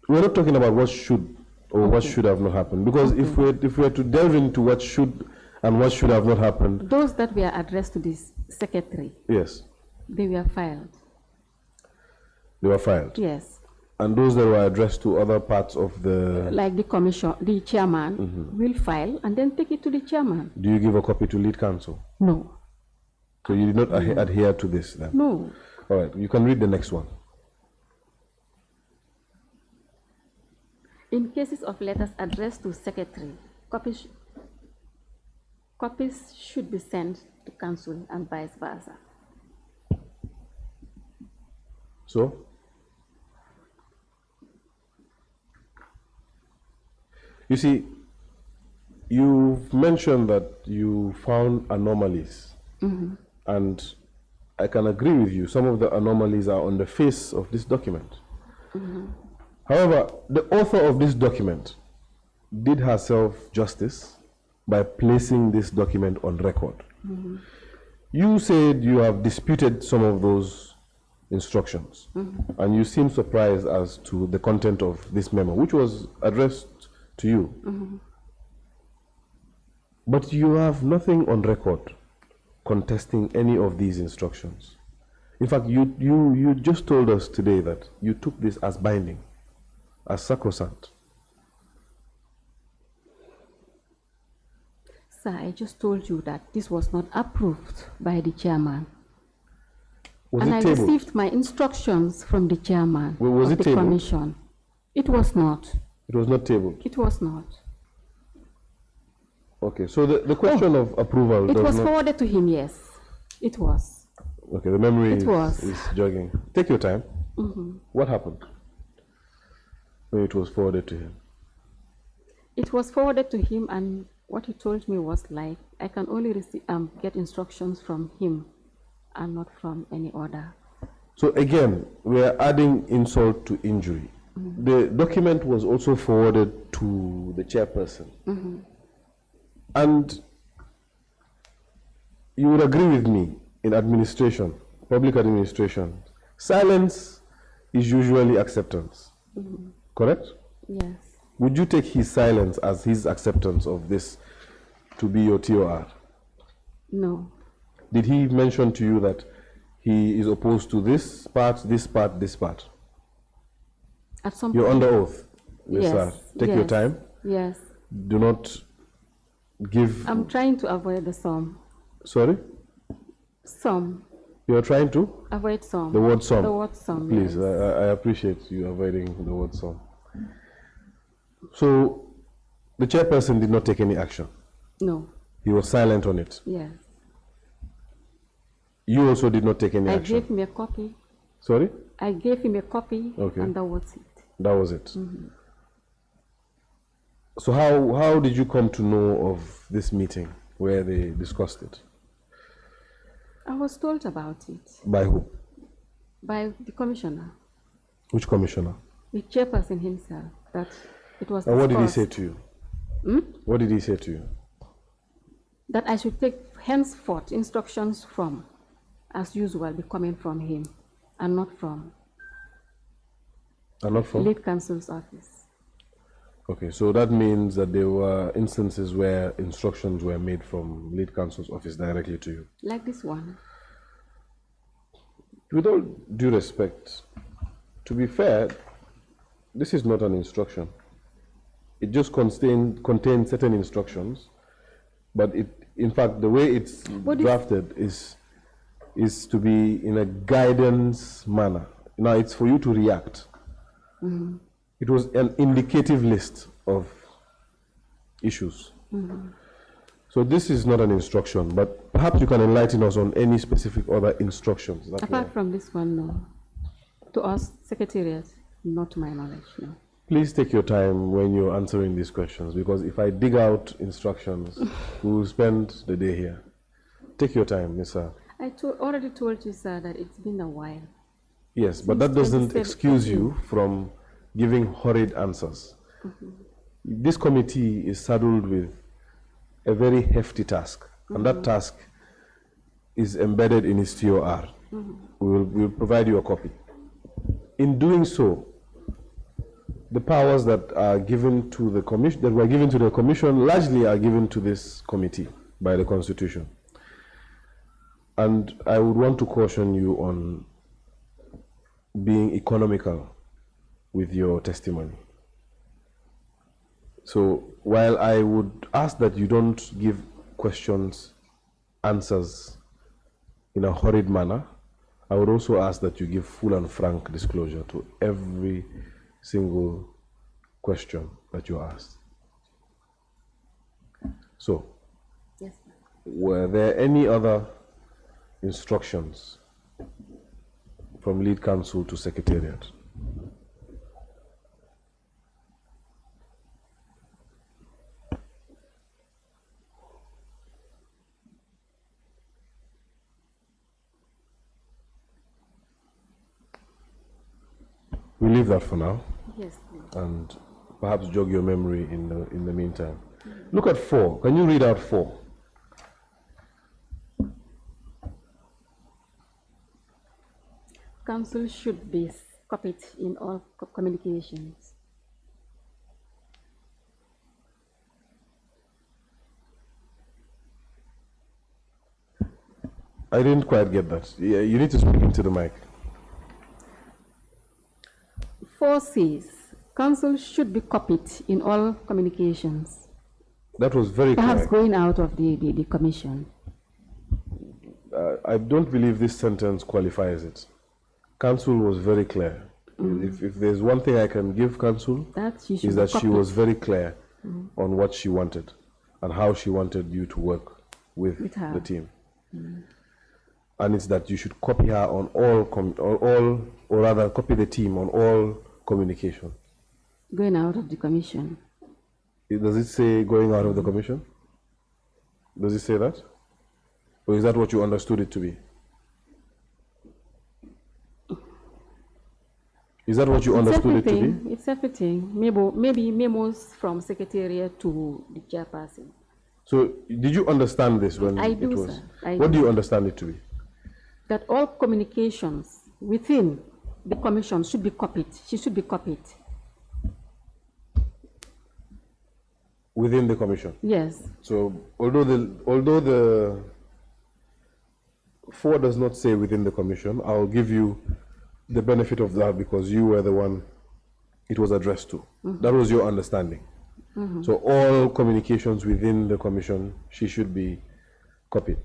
We're not talking about what should or what should have not happened, because if we're to delve into what should and what should have not happened. Those that were addressed to this secretary. Yes. They were filed. They were filed. Yes. And those that were addressed to other parts of the... Like the commission, the chairman will file and then take it to the chairman. Do you give a copy to lead counsel? No. So you did not adhere to this then? No. All right, you can read the next one. In cases of letters addressed to secretary, copies should be sent to council and vice versa. So? You see, you've mentioned that you found anomalies. And I can agree with you. Some of the anomalies are on the face of this document. However, the author of this document did herself justice by placing this document on record. You said you have disputed some of those instructions, and you seem surprised as to the content of this memo, which was addressed to you. But you have nothing on record contesting any of these instructions. In fact, you just told us today that you took this as binding, as sacrosanct. Sir, I just told you that this was not approved by the chairman. Was and it I tabled? received my instructions from the chairman Was of it the tabled? commission. It was not. It was not tabled. It was not. Okay, so the question of approval It does was not... forwarded to him, yes. It was. Okay, the memory It was. is jogging. Take your time. What happened when it was forwarded to him? It was forwarded to him, and what he told me was like, I can only get instructions from him and not from any other. So again, we are adding insult to injury. The document was also forwarded to the chairperson. And you would agree with me, in administration, public administration, silence is usually acceptance. Correct? Yes. Would you take his silence as his acceptance of this to be your TOR? No. Did he mention to you that he is opposed to this part, this part, this part? At some You're point. under oath, Ms. Yes. Sarr. Take your Yes. time. Yes. Do not give... I'm trying to avoid the sum. Sorry? Sum. You're trying to? Avoid sum. The word sum. The word sum. Please, yes. I appreciate you avoiding the word sum. So, the chairperson did not take any action. No. He was silent on it. Yes. You also did not take any I action. gave him a copy. Sorry? I gave him a copy, Okay. and that was it. That was it. So how did you come to know of this meeting where they discussed it? I was told about it By who? by the commissioner, Which commissioner? the chairperson himself, that it was And what did he discussed say to you? What did he say to you? that I should take henceforth instructions from, as usual, be coming from him and not from And not from? lead counsel's office. Okay, so that means that there were instances where instructions were made from lead counsel's office directly to you. Like this one. With all due respect, to be fair, this is not an instruction. It just contains certain instructions, but in fact, the way it's drafted is is to be in a guidance manner. Now it's for you to react. It was an indicative list of issues. So this is not an instruction, but perhaps you can enlighten us on any specific other instructions. Apart from this one, no. To us, Secretariat, not to my knowledge, no. Please take your time when you're answering these questions, because if I dig out instructions, we will spend the day here. Take your time, Ms. Sarr. I already told you, sir, that it's been a while. Yes, but that doesn't excuse you from giving hurried answers. This committee is saddled with a very hefty task, and that task is embedded in its TOR. We'll provide you a copy. In doing so, the powers that are given to the commission, that were given to the commission, largely are given to this committee by the Constitution. And I would want to caution you on being economical with your testimony. So while I would ask that you don't give questions, answers in a hurried manner, I would also ask that you give full and frank disclosure to every single question that you asked. So, Yes, were there any other instructions from lead counsel to Secretariat? We leave that for now. yes, please. And perhaps jog your memory in the meantime. Look at 4. Can you read out 4? Council should be copied in all communications. I didn't quite get that. Yeah, you need to speak into the mic. 4 says, council should be copied in all communications. That was very Perhaps clear. going out of the commission. I don't believe this sentence qualifies it. Council was very clear. If there's one thing I can give council, That she should is be that she copied. was very clear on what she wanted and how she wanted you to work with With her. the team. And it's that you should copy her on all, or rather copy the team on all communication. Going out of the commission. Does it say going out of the commission? Does it say that? Or is that what you understood it to be? Is that what you understood it to be? It's everything. Maybe memos from Secretariat to the chairperson. So did you understand this when I it do, was? sir. I What do. do you understand it to be? That all communications within the commission should be copied. She should be copied. Within the commission. Yes. So although the 4 does not say within the commission, I'll give you the benefit of that because you were the one it was addressed to. That was your understanding. So all communications within the commission, she should be copied.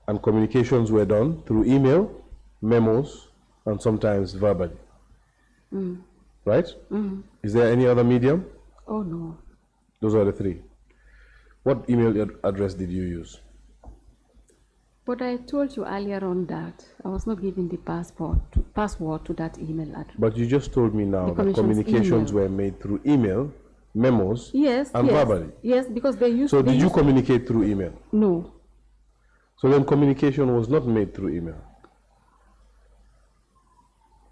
And communications were done through email, memos, and sometimes verbally. Right? Is there any other medium? Oh, no. Those are the 3. What email address did you use? But I told you earlier on that I was not giving the password to that email address. But you just told me now The that commission's communications email. were made through email, memos, Yes, and yes. verbally. Yes, because they used So they did you used- communicate through email? No. So then communication was not made through email.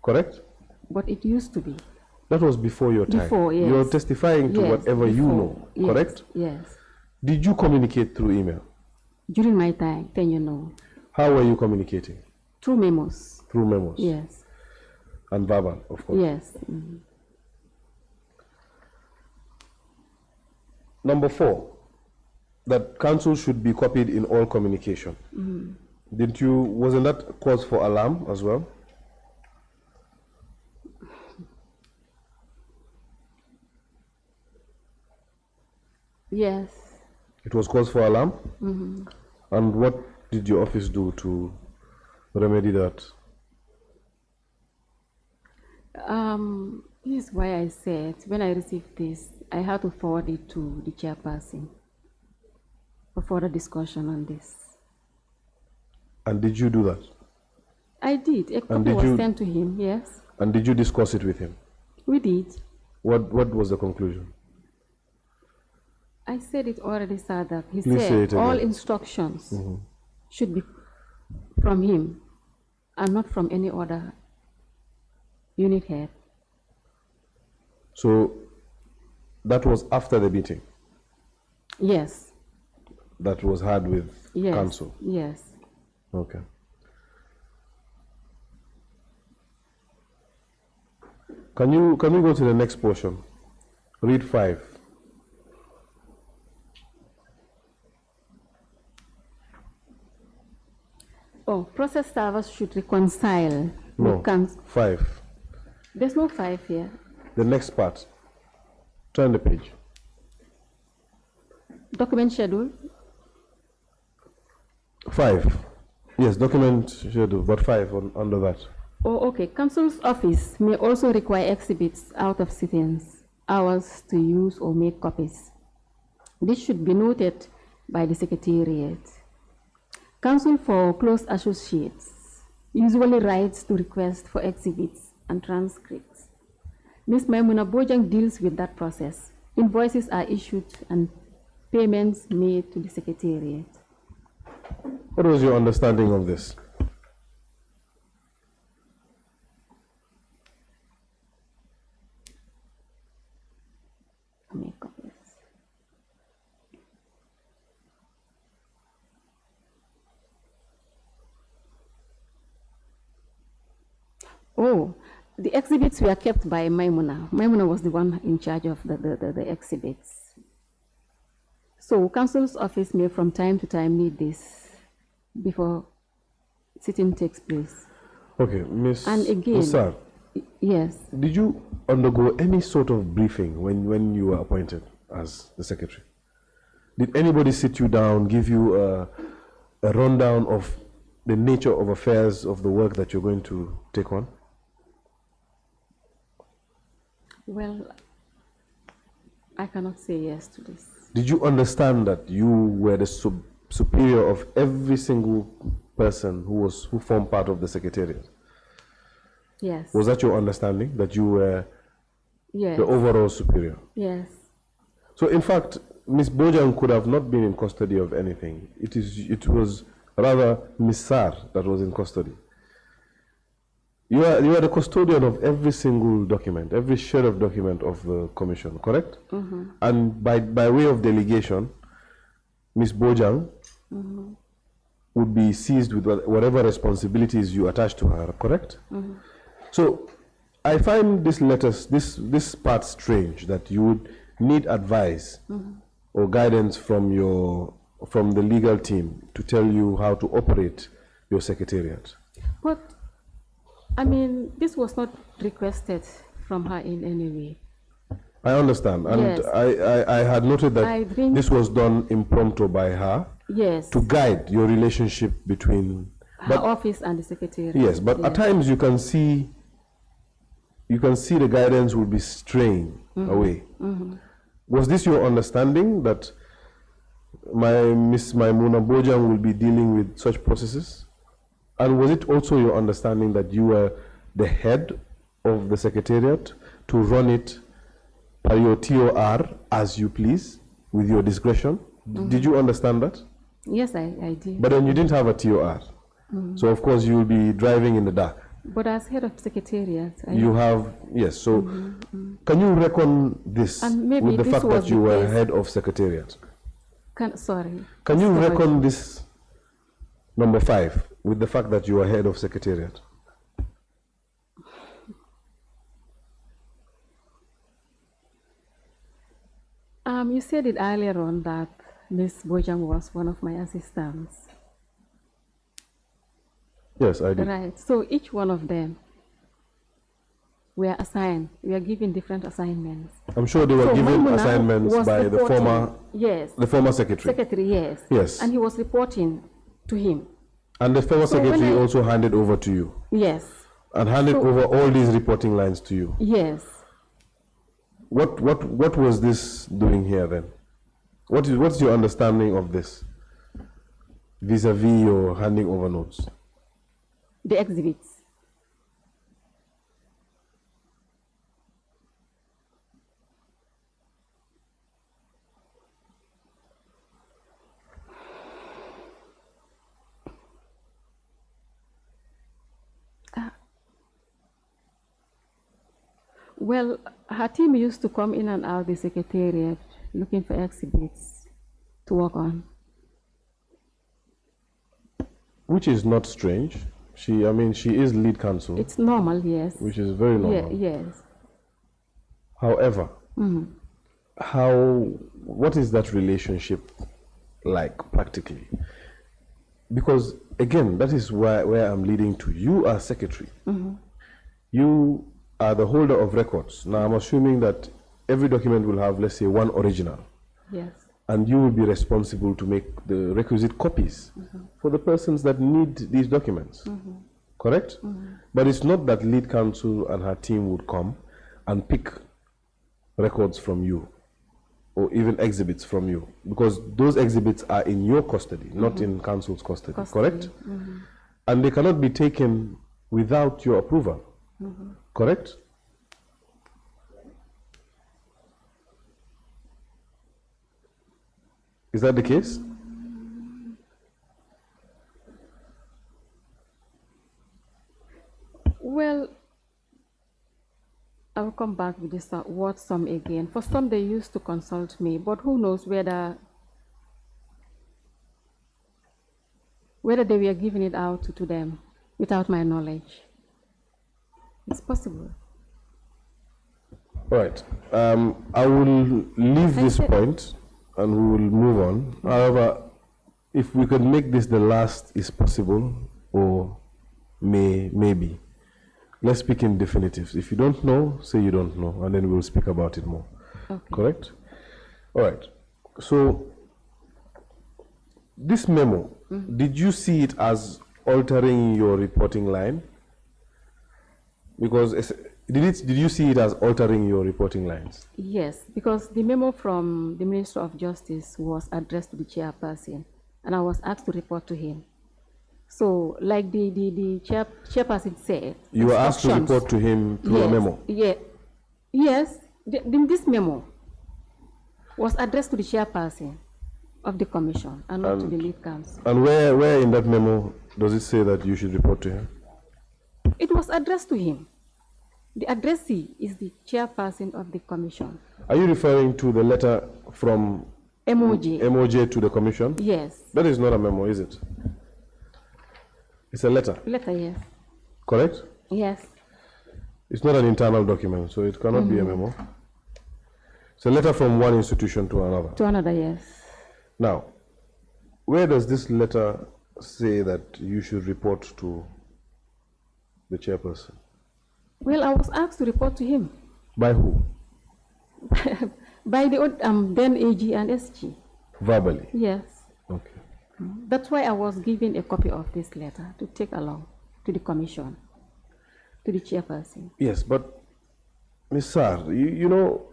Correct? But it used to be. That was before your time. Before, yes. You're testifying to Yes, whatever you before. know, Yes, correct? Yes. Did you communicate through email? During my time, then you know. How were you communicating? Through memos. Through memos? Yes. And verbal, of course. Yes. Number 4, that council should be copied in all communication. Wasn't that cause for alarm as well? Yes. It was cause for alarm? And what did your office do to remedy that? This is why I said when I received this, I had to forward it to the chairperson for further discussion on this. And did you do that? I did. A copy was sent to him, yes. And did you discuss it with him? We did. What was the conclusion? I said it already, sir, that he Please say said it again. all instructions should be from him and not from any other unit head. So that was after the meeting Yes. that was had with Yes. council? Yes. Okay. Can you go to the next portion? Read 5. Oh, process servers should reconcile. No, 5. There's no 5 here. The next part. Turn the page. Document schedule. 5. Yes, document schedule, but 5 under that. Oh, okay. Council's office may also require exhibits out of sittings, hours to use or make copies. This should be noted by the Secretariat. Council for close associates usually writes to request for exhibits and transcripts. Ms. Maimuna Bojang deals with that process. Invoices are issued and payments made to the Secretariat. What was your understanding of this? Make copies. Oh, the exhibits were kept by Maimuna. Maimuna was the one in charge of the exhibits. So council's office may from time to time need this before sitting takes place. Okay, Ms. And again, Sarr, yes. did you undergo any sort of briefing when you were appointed as the secretary? Did anybody sit you down, give you a rundown of the nature of affairs of the work that you're going to take on? Well, I cannot say yes to this. Did you understand that you were the superior of every single person who formed part of the secretariat? Yes. Was that your understanding, that you were Yes. the overall superior? Yes. So in fact, Ms. Bojang could have not been in custody of anything. It was rather Ms. Sarr that was in custody. You are the custodian of every single document, every shred of document of the commission, correct? And by way of delegation, Ms. Bojang would be seized with whatever responsibilities you attach to her, correct? So I find this part strange, that you would need advice or guidance from the legal team to tell you how to operate your secretariat. But, I mean, this was not requested from her in any way. I understand, and Yes. I had noted that this was done impromptu by her Yes. to guide your relationship between Her office and the Secretariat. yes, but at times you can see the guidance will be straying away. Was this your understanding, that Miss Maimuna Bojang will be dealing with such processes? And was it also your understanding that you were the head of the Secretariat to run it by your TOR as you please, with your discretion? Did you understand that? Yes, I did. But then you didn't have a TOR. So of course you will be driving in the dark. But as head of Secretariat, You have, yes, so can you reckon this And maybe with the this fact was that you the were case. head of Secretariat? sorry. Can you Mr. reckon this number 5 with the fact that you were head of Secretariat? You said it earlier on that Ms. Bojang was one of my assistants. Yes, I did. Right. So each one of them were assigned. We are given different assignments. I'm sure they were So given Maimuna assignments was by the reporting- former Yes. secretary. Secretary, yes. Yes. And he was reporting to him. And the former So when secretary I- also handed over to you? Yes. And handed over all these reporting lines to you? Yes. What was this doing here then? What's your understanding of this vis-a-vis your handing over notes? The exhibits. Well, her team used to come in and out the secretariat looking for exhibits to work on. Which is not strange. I mean, she is lead counsel. It's normal, yes. Which is very normal. Yes. However, what is that relationship like practically? Because again, that is where I'm leading to. You are secretary. You are the holder of records. Now I'm assuming that every document will have, let's say, one original. Yes. And you will be responsible to make the requisite copies for the persons that need these documents. Correct? But it's not that lead counsel and her team would come and pick records from you or even exhibits from you, because those exhibits are in your custody, not in counsel's custody. Correct? And they cannot be taken without your approval. Correct? Is that the case? Well, I'll come back with this word some again. For some, they used to consult me, but who knows whether they were giving it out to them without my knowledge. It's possible. All right. I will leave this point and we will move on. However, if we can make this the last is possible, or maybe. Let's speak in definitives. If you don't know, say you don't know, and then we'll speak about it more. Okay. Correct? All right. So, this memo, did you see it as altering your reporting line? Because did you see it as altering your reporting lines? Yes, because the memo from the Minister of Justice was addressed to the chairperson, and I was asked to report to him. So, like the chairperson said, you were asked to report to him through a memo? Yes, this memo was addressed to the chairperson of the commission and not to the lead counsel. And where in that memo does it say that you should report to him? It was addressed to him. The addressee is the chairperson of the commission. Are you referring to the letter from MOJ to the commission? Yes. That is not a memo, is it? It's a letter. Letter, yes. Correct? Yes. It's not an internal document, so it cannot be a memo. It's a letter from one institution to another. To another, yes. Now, where does this letter say that you should report to the chairperson? Well, I was asked to report to him. By who? By the then AG and SG. Verbally? Yes. Okay. That's why I was given a copy of this letter to take along to the commission, to the chairperson. Yes, but Ms. Sarr, you know,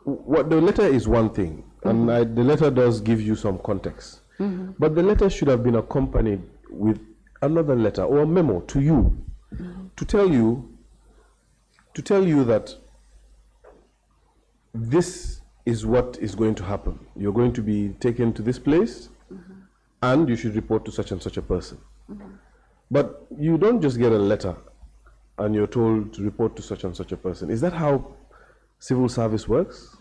what the letter is one thing, and the letter does give you some context. But the letter should have been accompanied with another letter or a memo to you, to tell you that this is what is going to happen. You're going to be taken to this place, and you should report to such and such a person. But you don't just get a letter and you're told to report to such and such a person. Is that how civil service works?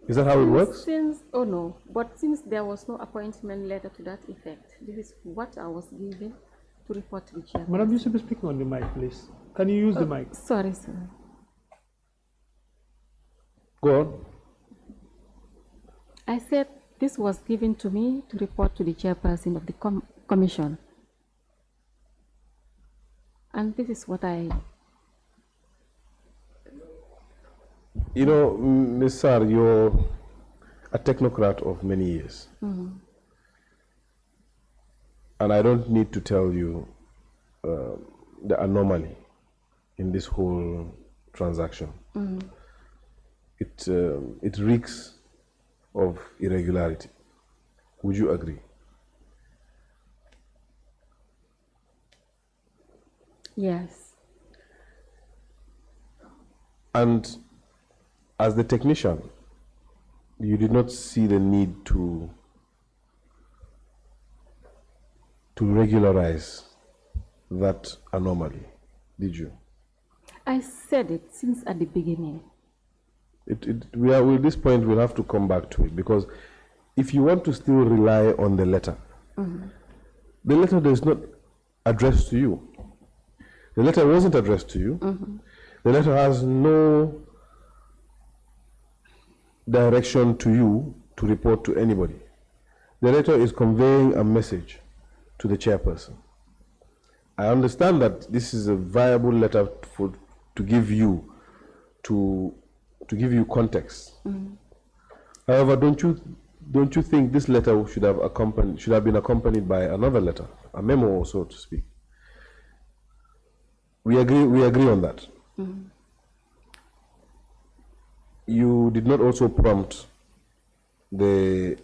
Is that how it works? Oh no, but since there was no appointment letter to that effect, this is what I was given to report to the chairperson. Madam, you should be speaking on the mic, please. Can you use the mic? Sorry, sir. Go on. I said this was given to me to report to the chairperson of the commission. And this is what I... You know, Ms. Sarr, a technocrat of many years. And I don't need to tell you the anomaly in this whole transaction. It reeks of irregularity. Would you agree? Yes. And as the technician, you did not see the need to regularize that anomaly, did you? I said it since at the beginning. At this point, we'll have to come back to it, because if you want to still rely on the letter, the letter is not addressed to you. The letter wasn't addressed to you. The letter has no direction to you to report to anybody. The letter is conveying a message to the chairperson. I understand that this is a viable letter to give you context. However, don't you think this letter should have been accompanied by another letter, a memo, so to speak? We agree on that. You did not also prompt the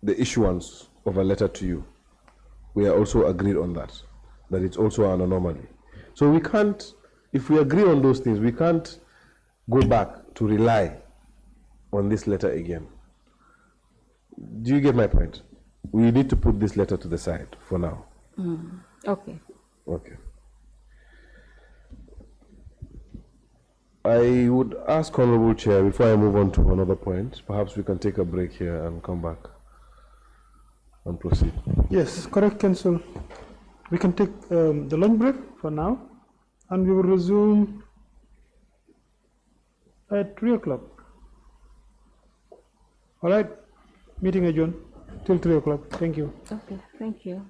issuance of a letter to you. We are also agreed on that it's also an anomaly. So we can't, if we agree on those things, we can't go back to rely on this letter again. Do you get my point? We need to put this letter to the side for now. Okay. Okay. I would ask Honorable Chair, before I move on to another point, perhaps we can take a break here and come back and proceed. Yes, correct, Council. We can take the lunch break for now, and we will resume at 3 o'clock. All right, meeting adjourned till 3 o'clock. Thank you. Okay, thank you.